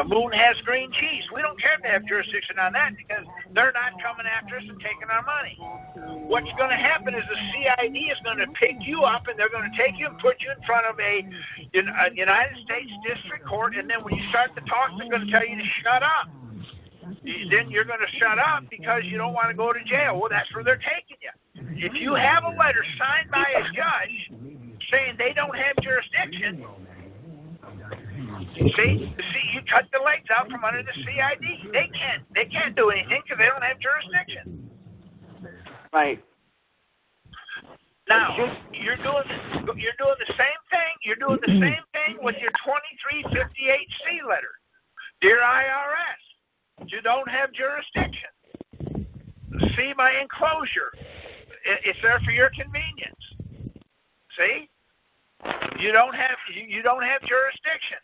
moon has green cheese. We don't care if they have jurisdiction on that because they're not coming after us and taking our money. What's going to happen is the CID is going to pick you up and they're going to take you and put you in front of a United States District Court, and then when you start to talk, they're going to tell you to shut up. Then you're going to shut up because you don't want to go to jail. Well, that's where they're taking you. If you have a letter signed by a judge saying they don't have jurisdiction, see, you cut the legs out from under the CID. They can't do anything because they don't have jurisdiction. Right. Now you're doing the same thing. You're doing the same thing with your 2358C letter, dear IRS. You don't have jurisdiction. See my enclosure. It's there for your convenience. See? You don't have jurisdiction.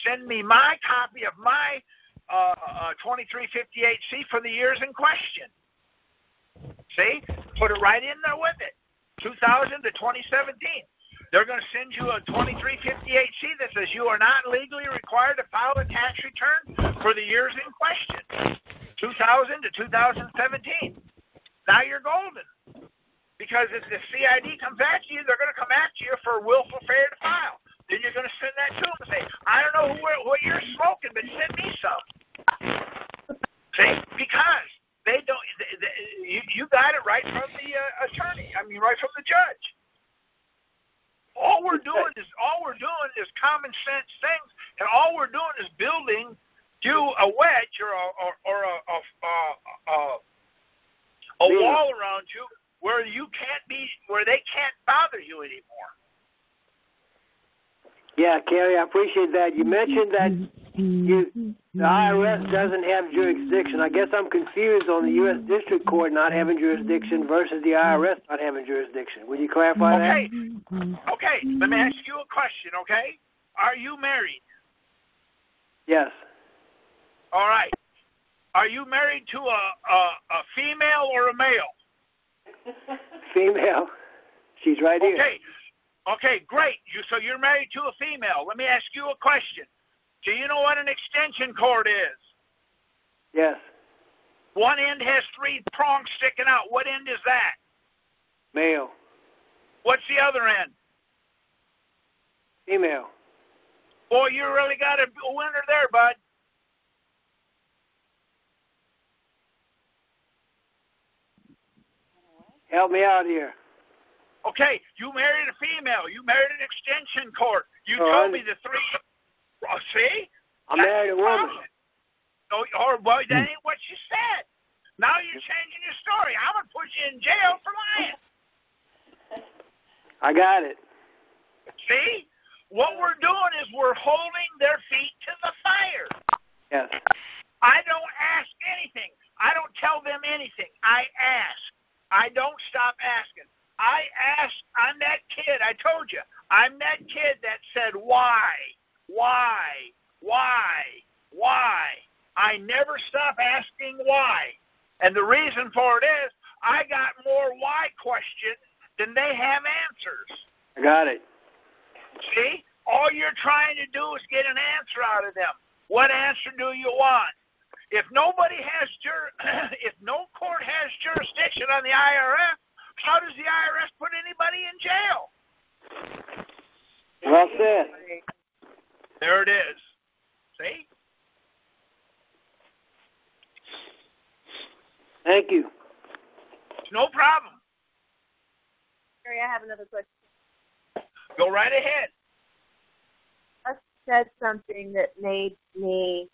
Send me my copy of my 2358C for the years in question. See? Put it right in there with it. 2000 to 2017. They're going to send you a 2358C that says you are not legally required to file a tax return for the years in question, 2000 to 2017. Now you're golden. Because if the CID comes at you, they're going to come at you for willful failure to file. Then you're going to send that to them and say, I don't know what you're smoking, but send me some. See? Because they don't. You got it right from the attorney. I mean, right from the judge. All we're doing is common sense things, and all we're doing is building you a wedge or a wall around you where they can't bother you anymore. Yeah, Kerry, I appreciate that. You mentioned that the IRS doesn't have jurisdiction. I guess I'm confused on the U.S. District Court not having jurisdiction versus the IRS not having jurisdiction. Would you clarify that? Okay, let me ask you a question, okay? Are you married? Yes. All right. Are you married to a female or a male? Female. She's right here. Okay, great. So you're married to a female. Let me ask you a question. Do you know what an extension cord is? Yes. One end has 3 prongs sticking out. What end is that? Male. What's the other end? Female. Boy, you really got a winner there, bud. Help me out here. Okay, you married a female. You married an extension cord. You told me the 3. See? I married a woman. Well, that ain't what you said. Now you're changing your story. I'm going to put you in jail for lying. I got it. See? What we're doing is we're holding their feet to the fire. Yes. I don't ask anything. I don't tell them anything. I ask. I don't stop asking. I asked, I'm that kid, I told you, I'm that kid that said, why? I never stop asking why. And the reason for it is, I got more why questions than they have answers. I got it. See? All you're trying to do is get an answer out of them. What answer do you want? If nobody has if no court has jurisdiction on the IRS, how does the IRS put anybody in jail? Well said. There it is. See? Thank you. No problem. Gary, I have another question. Go right ahead. I said something that made me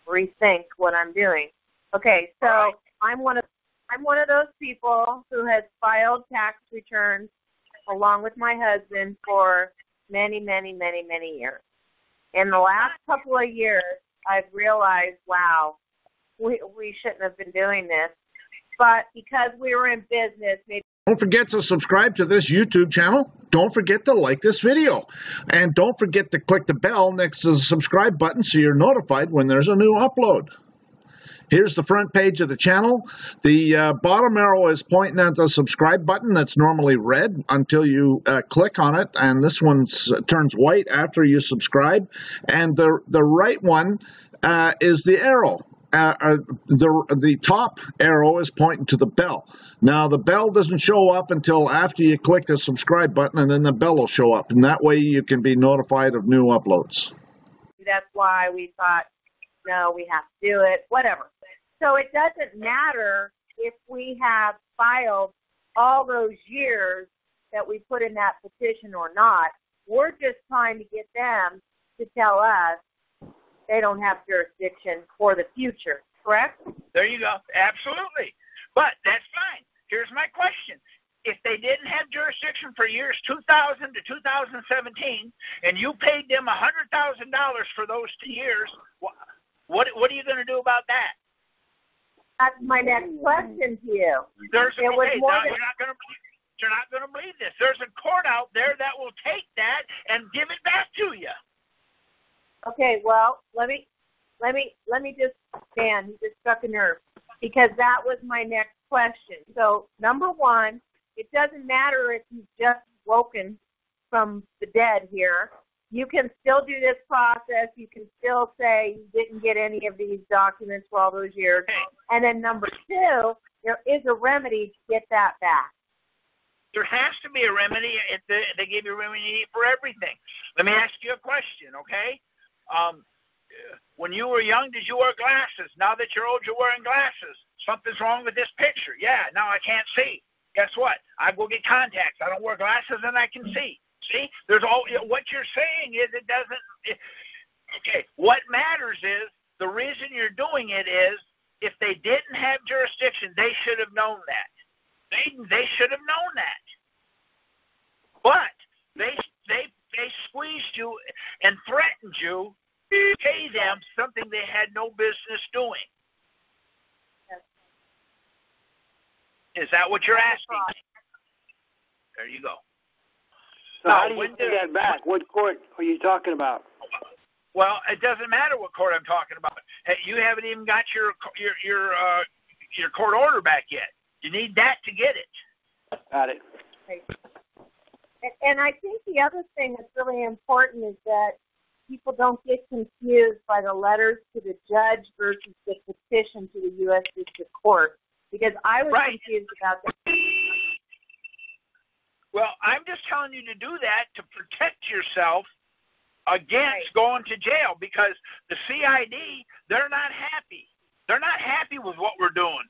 rethink what I'm doing. Okay, so I'm one of those people who has filed tax returns along with my husband for many, many, many, many years. In the last couple of years, I've realized, wow, we shouldn't have been doing this. But because we were in business, maybe Don't forget to subscribe to this YouTube channel. Don't forget to like this video. And don't forget to click the bell next to the subscribe button so you're notified when there's a new upload. Here's the front page of the channel. The bottom arrow is pointing at the subscribe button that's normally red until you click on it, and this one turns white after you subscribe. And the right one is the arrow. The top arrow is pointing to the bell. Now, the bell doesn't show up until after you click the subscribe button, and then the bell will show up. And that way you can be notified of new uploads. That's why we thought, no, we have to do it, whatever. So it doesn't matter if we have filed all those years that we put in that petition or not. We're just trying to get them to tell us they don't have jurisdiction for the future, correct? There you go. Absolutely. But that's fine. Here's my question. If they didn't have jurisdiction for years 2000 to 2017, and you paid them $100,000 for those 2 years, what are you going to do about that? That's my next question to you. You're not going to believe this. There's a court out there that will take that and give it back to you. Okay, well, let me just, Dan, you just struck a nerve, because that was my next question. So, number one, it doesn't matter if you've just woken from the dead here. You can still do this process. You can still say you didn't get any of these documents for all those years. And then number two, there is a remedy to get that back. There has to be a remedy. They give you a remedy for everything. Let me ask you a question, okay? When you were young, did you wear glasses? Now that you're old, you're wearing glasses. Something's wrong with this picture. Yeah, now I can't see. Guess what? I go get contacts. I don't wear glasses and I can see. See? What you're saying is it doesn't. Okay, what matters is the reason you're doing it is if they didn't have jurisdiction, they should have known that. They should have known that. But they squeezed you and threatened you to pay them something they had no business doing. Is that what you're asking? There you go. So how do you get that back? What court are you talking about? Well, it doesn't matter what court I'm talking about. Hey, you haven't even got your court order back yet. You need that to get it. Got it. And I think the other thing that's really important is that people don't get confused by the letters to the judge versus the petition to the U.S. District Court, because I was confused about that. Well, I'm just telling you to do that to protect yourself against going to jail, because the CID, they're not happy. They're not happy with what we're doing.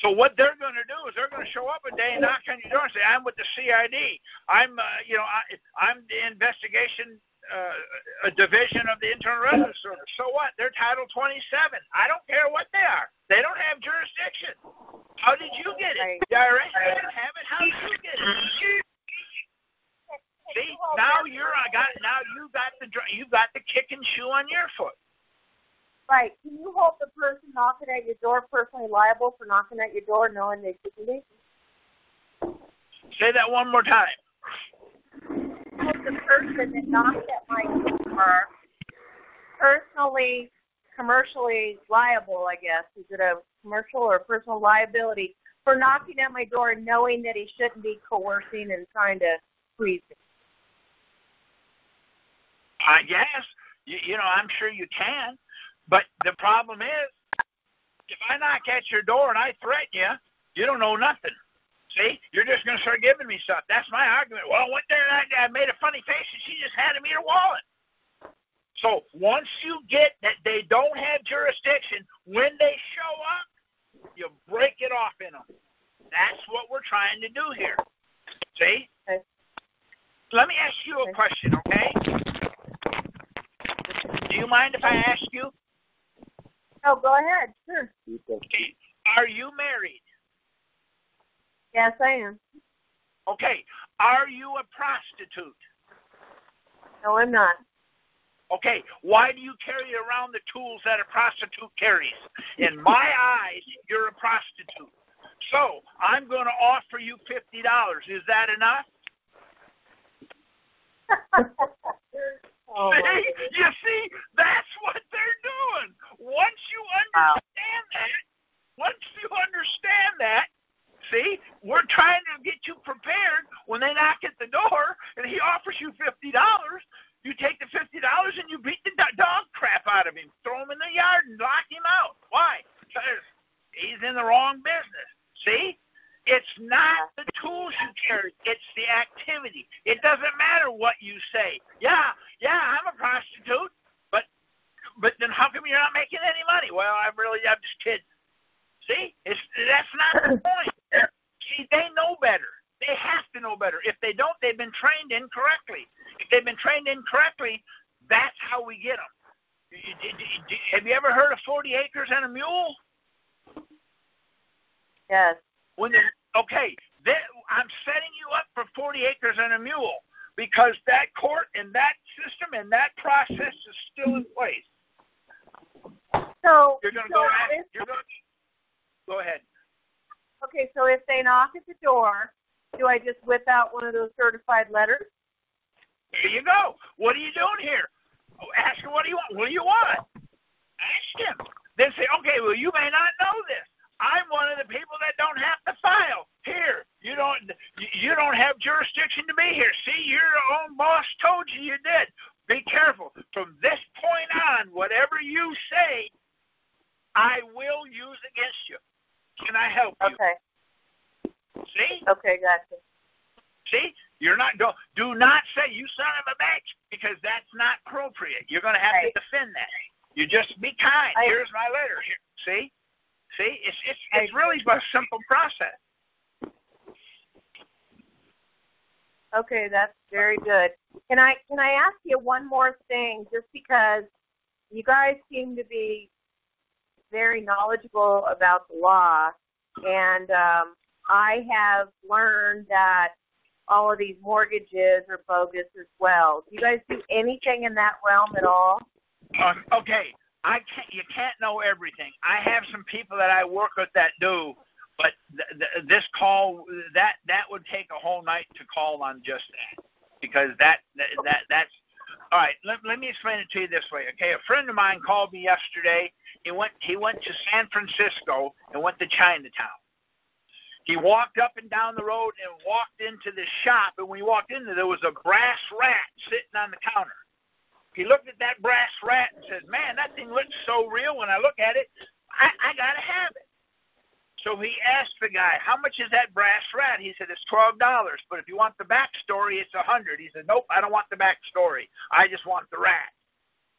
So what they're going to do is they're going to show up a day and knock on your door and say, "I'm with the CID. I'm the investigation a division of the Internal Revenue Service." So what? They're Title 27. I don't care what they are. They don't have jurisdiction. How did you get it? The IRS doesn't have it. How did you get it? See, now you got the kick and shoe on your foot. Right. Can you hold the person knocking at your door personally liable for knocking at your door knowing they shouldn't be? Say that one more time. Hold the person that knocked at my door personally, commercially liable, I guess. Is it a commercial or personal liability for knocking at my door knowing that he shouldn't be coercing and trying to squeeze me? Yes. I'm sure you can. But the problem is, if I knock at your door and I threaten you, you don't know nothing. See? You're just going to start giving me stuff. That's my argument. Well, I went there and I made a funny face and she just handed me her wallet. So once you get that they don't have jurisdiction, when they show up, you break it off in them. That's what we're trying to do here. See? Okay. Let me ask you a question, okay? Do you mind if I ask you? Oh, go ahead. Sure. Okay. Are you married? Yes, I am. Okay. Are you a prostitute? No, I'm not. Okay. Why do you carry around the tools that a prostitute carries? In my eyes, you're a prostitute. So I'm going to offer you $50. Is that enough? Oh, you see, that's what they're doing. Once you understand that, see, we're trying to get you prepared when they knock at the door and he offers you $50. You take the $50 and you beat the dog crap out of him, throw him in the yard and lock him out. Why? Because he's in the wrong business. See? It's not the tools you carry. It's the activity. It doesn't matter what you say. Yeah, I'm a prostitute, but then how come you're not making any money? Well, I'm just kidding. See? That's not the point. See, they know better. They have to know better. If they don't, they've been trained incorrectly. If they've been trained incorrectly, that's how we get them. Have you ever heard of 40 acres and a mule? yes. I'm setting you up for 40 acres and a mule because that court and that system and that process is still in place. So You're going to go ahead. Okay, so if they knock at the door, do I just whip out one of those certified letters? Here you go. What are you doing here? Ask him what do you want. What do you want? Ask him. Then say, okay, well, you may not know this. I'm one of the people that don't have to file. Here, you don't have jurisdiction to be here. See, your own boss told you did. Be careful. From this point on, whatever you say, I will use against you. Can I help you? Okay. See? Okay, gotcha. See? Do not say you son of a bitch because that's not appropriate. You're going to have to defend that. You just be kind. Here's my letter. Here. See? See? It's really a simple process. Okay, that's very good. Can I ask you one more thing, just because you guys seem to be very knowledgeable about the law, and I have learned that all of these mortgages are bogus as well. Do you guys do anything in that realm at all? Okay, you can't know everything. I have some people that I work with that do, but this call that would take a whole night to call on just that, because that's all right. Let me explain it to you this way. Okay, a friend of mine called me yesterday. He went to San Francisco and went to Chinatown. He walked up and down the road and walked into the shop, and when he walked in there was a brass rat sitting on the counter. He looked at that brass rat and said, man, that thing looks so real. When I look at it, I got to have it. So he asked the guy, how much is that brass rat? He said, it's $12, but if you want the backstory, it's $100. He said, nope, I don't want the backstory. I just want the rat.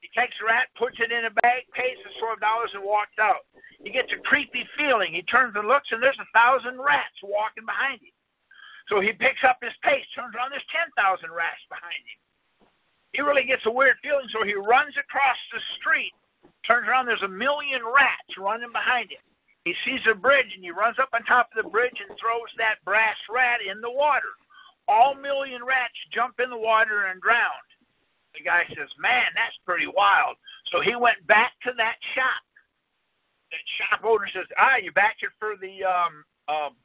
He takes the rat, puts it in a bag, pays the $12, and walks out. He gets a creepy feeling. He turns and looks, and there's 1,000 rats walking behind him. So he picks up his pace, turns around, there's 10,000 rats behind him. He really gets a weird feeling, so he runs across the street, turns around, there's 1 million rats running behind him. He sees a bridge, and he runs up on top of the bridge and throws that brass rat in the water. All 1 million rats jump in the water and drown. The guy says, man, that's pretty wild. So he went back to that shop. That shop owner says, you back here for the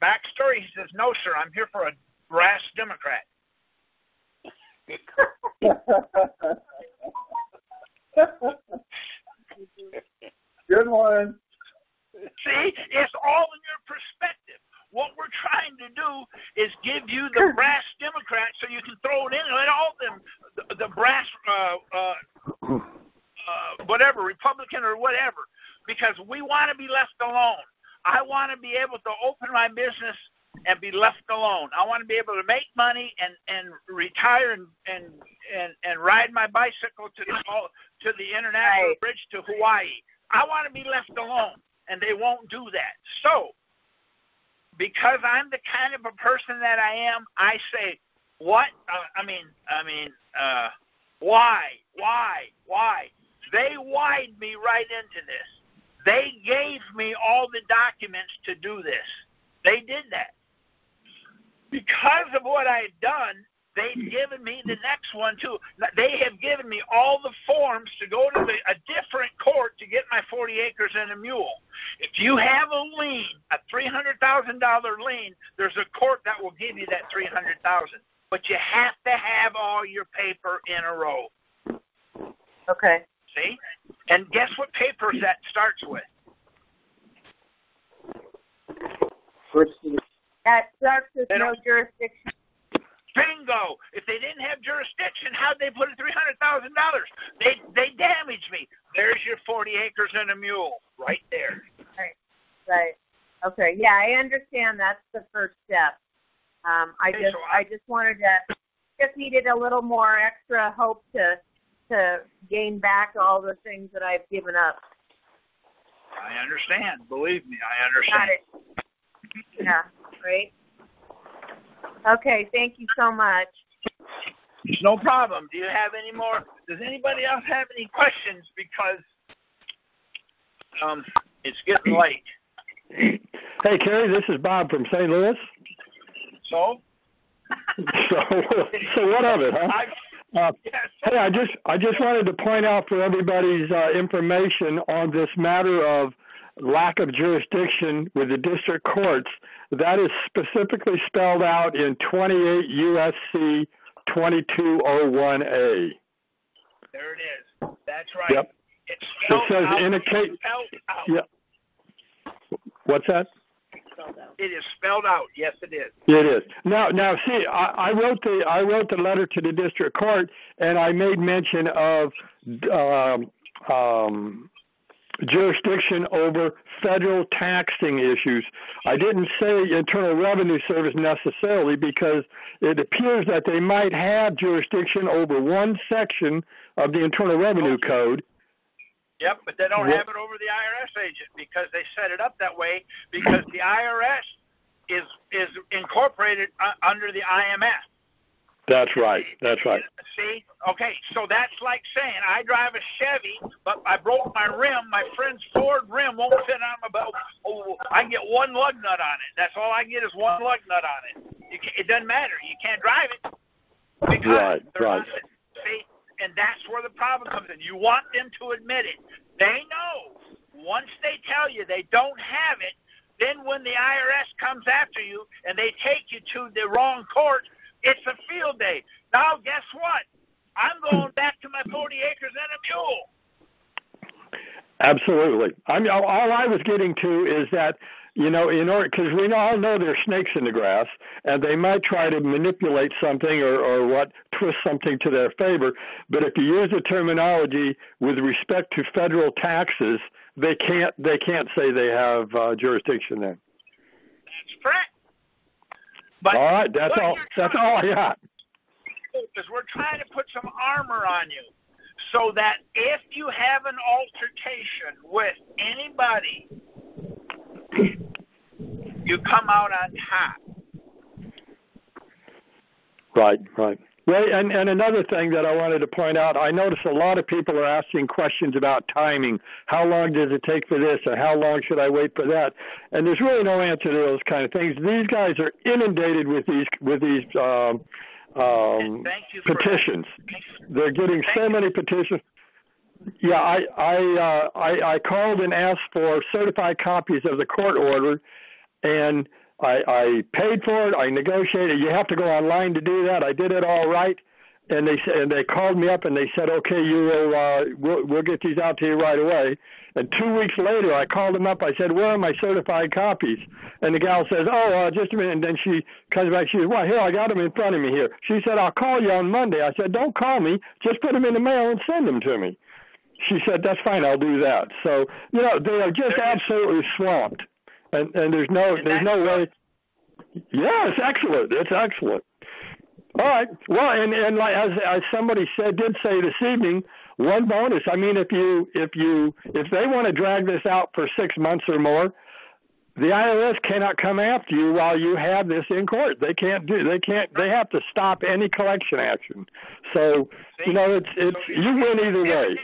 backstory? He says, no, sir, I'm here for a brass Democrat. Good one. See, it's all in your perspective. What we're trying to do is give you the brass Democrat so you can throw it in and let all of them, the brass, whatever, Republican or whatever, because we want to be left alone. I want to be able to open my business and be left alone. I want to be able to make money and retire and ride my bicycle to the international bridge to Hawaii. I want to be left alone, and they won't do that. So, because I'm the kind of a person that I am, I say, what? Why? They wired me right into this. They gave me all the documents to do this. They did that. Because of what I've done, they've given me the next one too. They have given me all the forms to go to a different court to get my 40 acres and a mule. If you have a lien, a $300,000 lien, there's a court that will give you that $300,000. But you have to have all your paper in a row. Okay. See? And guess what papers that starts with? That starts with no jurisdiction. Bingo! If they didn't have jurisdiction, how'd they put in $300,000? They damaged me. There's your 40 acres and a mule right there. Right. Okay. Yeah, I understand. That's the first step. I just wanted to, just needed a little more extra hope to gain back all the things that I've given up. I understand. Believe me, I understand. Got it. Yeah. Great. Okay. Thank you so much. No problem. Do you have any more? Does anybody else have any questions? Because it's getting late. Hey, Kerry, this is Bob from St. Louis. So what of it, huh? Hey, I just wanted to point out for everybody's information on this matter of lack of jurisdiction with the district courts. That is specifically spelled out in 28 U.S.C. 2201A. There it is. That's right. Yep. It's spelled says out. in a case. Yeah. What's that? It is spelled out. Yes, it is. It is. Now, see, I wrote the letter to the district court, and I made mention of jurisdiction over federal taxing issues. I didn't say Internal Revenue Service necessarily, because it appears that they might have jurisdiction over one section of the Internal Revenue Code. Yep, but they don't have it over the IRS agent, because they set it up that way because the IRS is incorporated under the IMS. That's right. See? Okay, so that's like saying I drive a Chevy, but I broke my rim. My friend's Ford rim won't fit on my belt. Oh, I get one lug nut on it. That's all I get is one lug nut on it. It doesn't matter. You can't drive it because they're on it. See? And that's where the problem comes in. You want them to admit it. They know. Once they tell you they don't have it, then when the IRS comes after you and they take you to the wrong court, it's a field day. Now, guess what? I'm going back to my 40 acres and a mule. Absolutely. I mean, all I was getting to is that, in order, because we all know there's snakes in the grass, and they might try to manipulate something or twist something to their favor. But if you use the terminology with respect to federal taxes, they can't say they have jurisdiction there. That's correct. But all right, that's all I got. Because we're trying to put some armor on you, so that if you have an altercation with anybody, you come out on top. Right. Well, and another thing that I wanted to point out, I noticed a lot of people are asking questions about timing. How long does it take for this, or how long should I wait for that? And there's really no answer to those kind of things. These guys are inundated with these petitions. They're getting so many petitions. Yeah, I called and asked for certified copies of the court order, and I paid for it. I negotiated. You have to go online to do that. I did it all right, and they called me up and they said, okay, we'll get these out to you right away. And 2 weeks later, I called them up. I said, where are my certified copies? And the gal says, just a minute. And then she comes back. She says, well, here, I got them in front of me here. She said, I'll call you on Monday. I said, don't call me. Just put them in the mail and send them to me. She said, that's fine. I'll do that. So, they are just absolutely swamped. And there's no way. Yeah, it's excellent. It's excellent. All right. Well, and like, as somebody did say this evening, one bonus. I mean, if they want to drag this out for 6 months or more, the IRS cannot come after you while you have this in court. They have to stop any collection action. So, it's you win either way.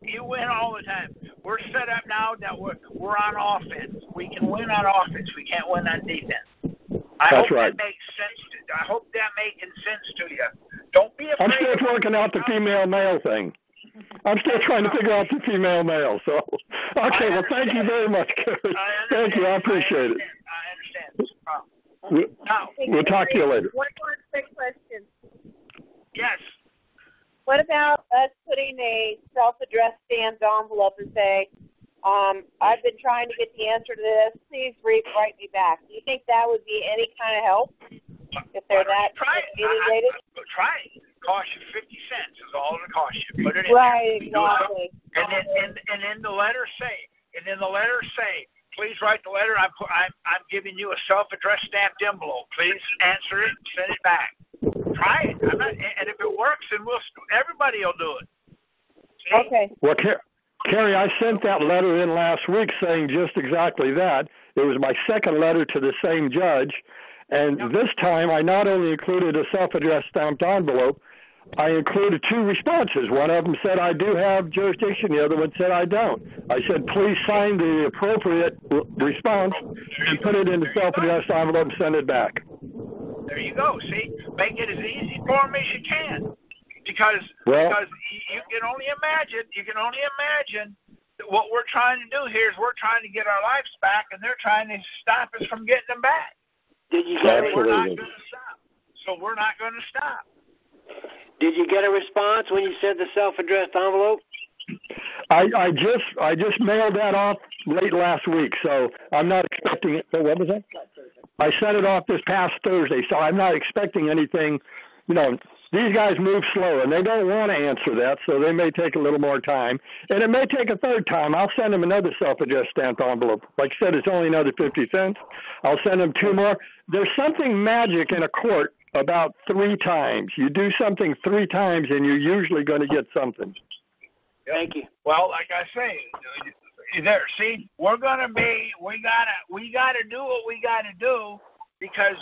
You win all the time. We're set up now that we're on offense. We can win on offense. We can't win on defense. I hope that makes sense. I hope that making sense to you. Don't be afraid. I'm still working out the female male thing. I'm still trying to figure out the female male. So, okay. Well, thank you very much, Gary. Thank you. I appreciate it. I understand. We'll talk to you later. One more quick question. Yes. What about us putting a self-addressed stamped envelope and say, I've been trying to get the answer to this. Please write me back. Do you think that would be any kind of help if they're that inundated? Try it. Cost you 50 cents is all it'll cost you. Put it in right, there. exactly. And then the letter say, please write the letter. I'm giving you a self-addressed stamped envelope. Please answer it. Send it back. Try it. And if it works, then everybody will do it. See? Okay. Well, Carrie, I sent that letter in last week saying just exactly that. It was my second letter to the same judge, and this time I not only included a self-addressed stamped envelope, I included two responses. One of them said I do have jurisdiction. The other one said I don't. I said, please sign the appropriate response and put it in the self-addressed envelope and send it back. There you go. See, make it as easy for them as you can, because you can only imagine that what we're trying to do here is we're trying to get our lives back, and they're trying to stop us from getting them back. Did you get We're not going to stop. So we're not going to stop. Did you get a response when you said the self-addressed envelope? I just mailed that off late last week, so I'm not expecting it. What was that? I sent it off this past Thursday, so I'm not expecting anything. These guys move slow, and they don't want to answer that, so they may take a little more time. And it may take a third time. I'll send them another self-addressed stamped envelope. Like I said, it's only another 50 cents. I'll send them two more. There's something magic in a court about 3 times. You do something 3 times, and you're usually going to get something. Thank you. Well, like I say, there. See, we gotta do what we gotta do because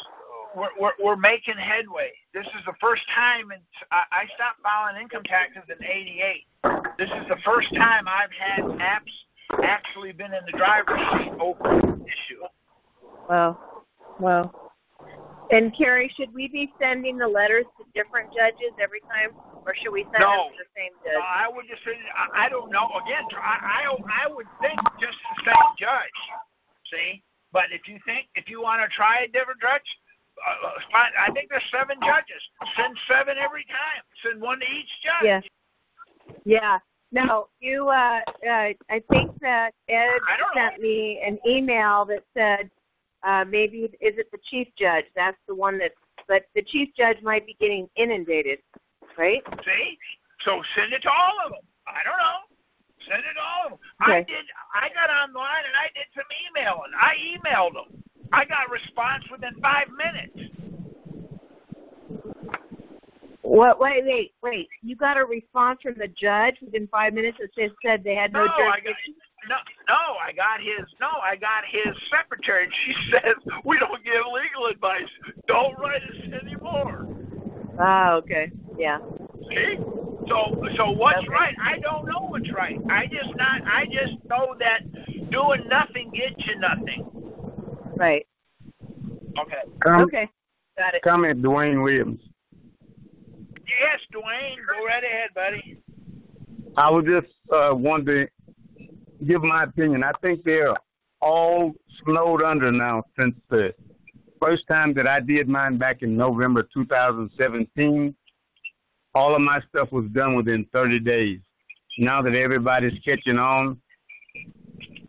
we're making headway. This is the first time, I stopped filing income taxes in '88. This is the first time I've had apps actually been in the driver's seat over this issue. Wow. And Carrie, should we be sending the letters to different judges every time, or should we send them to the same judge? No, I would just say, I don't know. Again, I would think just the same judge. See, but if you want to try a different judge, fine. I think there's 7 judges. Send 7 every time. Send 1 to each judge. Yeah. No, I think that Ed sent me an email that said, maybe is it the chief judge? That's the one but the chief judge might be getting inundated, right? See? So send it to all of them. I don't know. Send it to all of them. Okay. I got online and I did some emailing. I emailed them. I got a response within 5 minutes. What? Wait. You got a response from the judge within 5 minutes that just said they had no jurisdiction? I got his secretary, and she says, we don't give legal advice. Don't write us anymore. Oh, okay. Yeah. See? So what's right? I don't know what's right. I just know that doing nothing gets you nothing. Right. Okay. Okay. Got it. Comment, Dwayne Williams. Yes, Dwayne. Go right ahead, buddy. I was just wanting to give my opinion. I think they're all snowed under now since the first time that I did mine back in November 2017. All of my stuff was done within 30 days. Now that everybody's catching on,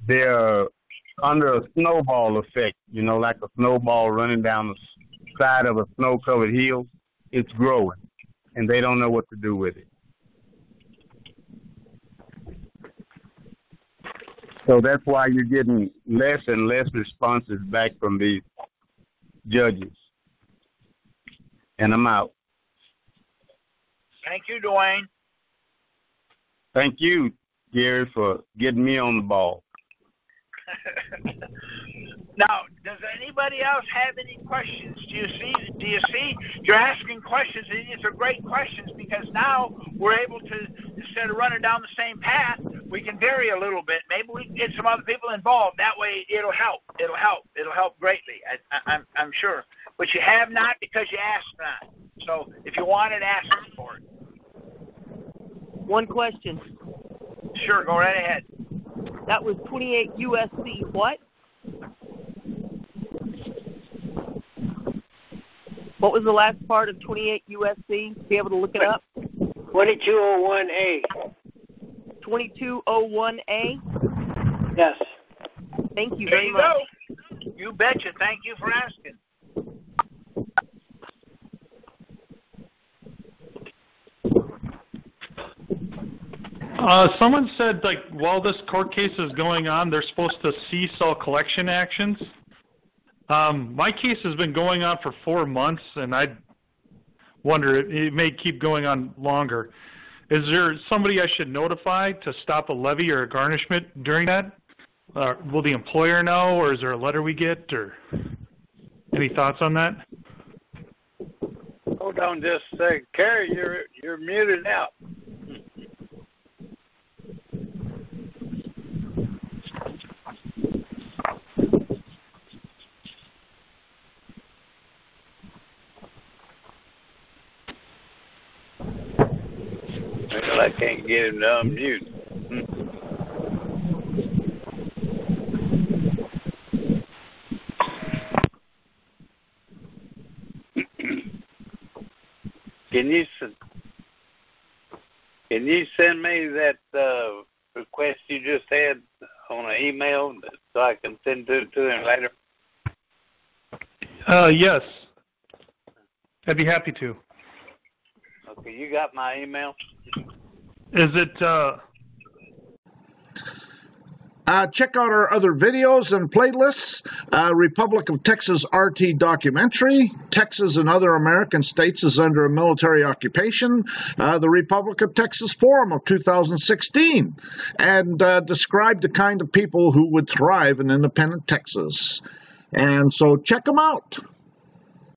they're under a snowball effect, like a snowball running down the side of a snow-covered hill. It's growing, and they don't know what to do with it. So that's why you're getting less and less responses back from these judges. And I'm out. Thank you, Dwayne. Thank you, Gary, for getting me on the ball. Now, does anybody else have any questions? Do you see? You're asking questions, and these are great questions because now we're able to, instead of running down the same path, we can vary a little bit. Maybe we can get some other people involved. That way, it'll help. It'll help greatly. I'm sure. but you have not because you asked not. So if you want it, ask for it. One question. Sure, go right ahead. That was 28 USC what? What was the last part of 28 USC? Be able to look it up? 2201A. 2201A? Yes. Thank you There very you much. go. You betcha. Thank you for asking. Someone said, like, while this court case is going on, they're supposed to cease all collection actions. My case has been going on for 4 months, and I wonder, it may keep going on longer. Is there somebody I should notify to stop a levy or a garnishment during that? Will the employer know, or is there a letter we get, or any thoughts on that? Hold on just a second. Carrie, you're muted out. Well, I can't get him to unmute. Can you send me that request you just had on an email so I can send it to him later? Yes. I'd be happy to. Okay, you got my email? Is it... Check out our other videos and playlists. Republic of Texas RT documentary. Texas and other American states is under a military occupation. The Republic of Texas Forum of 2016. And describe the kind of people who would thrive in independent Texas. And so check them out.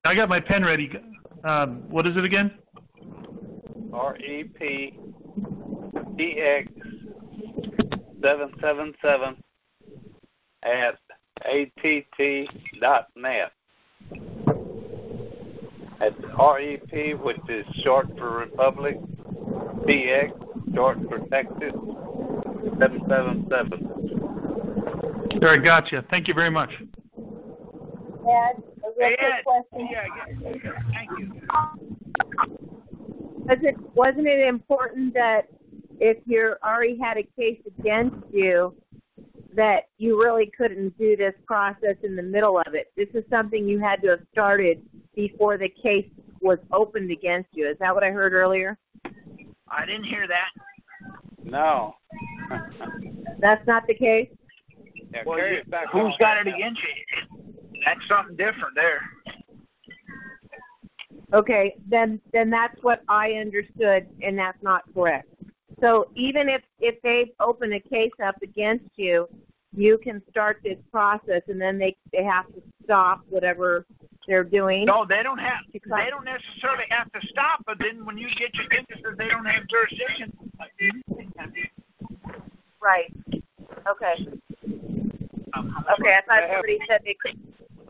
I got my pen ready. What is it again? REPTX777 at att.net. That's REP, which is short for Republic, TX, short for Texas, 777. All right, gotcha. Thank you very much. Ed, a real quick question. Thank you. Wasn't it important that if you already had a case against you, that you really couldn't do this process in the middle of it? This is something you had to have started before the case was opened against you. Is that what I heard earlier? I didn't hear that. No. That's not the case? Yeah, well, who's got it against you? That's something different there. Okay, then that's what I understood, and that's not correct. So even if they open a case up against you, you can start this process, and then they have to stop whatever they're doing. No, they don't necessarily have to stop, but then when you get your witnesses, they don't have jurisdiction. Right. Okay. Okay, I thought somebody said they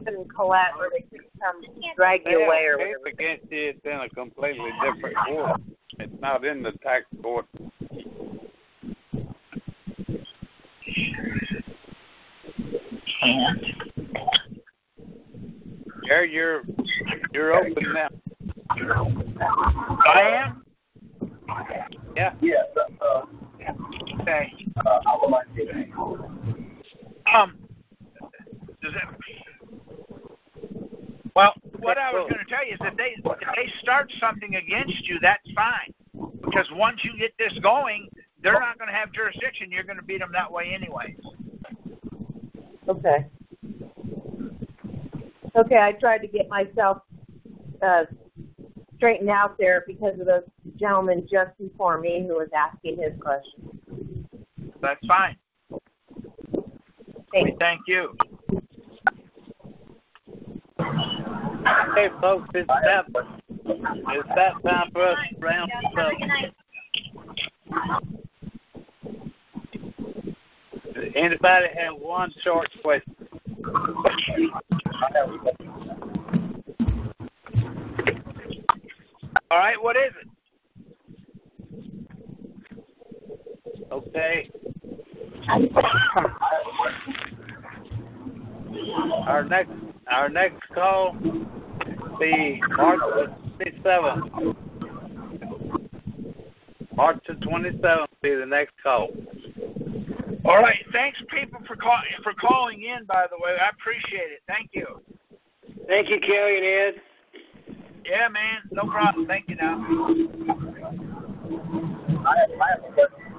couldn't collapse or they couldn't come drag you away or whatever. Against you, it's in a completely different court. It's not in the tax court. Gary, you're open now. I am? Yeah. Yeah. Okay. Well, what I was going to tell you is that if they start something against you, that's fine. Because once you get this going, they're not going to have jurisdiction. You're going to beat them that way anyway. Okay. Okay, I tried to get myself straightened out there because of the gentleman just before me who was asking his question. That's fine. Thank you. Hey, folks, it's that time for us to round this up. Does anybody have one short question? All right, what is it? Okay. Our next call will be March the 27th. March the 27th will be the next call. All right. Thanks, people, for calling in, by the way. I appreciate it. Thank you. Thank you, Kerry and Ed. Yeah, man. No problem. Thank you now. I have a question.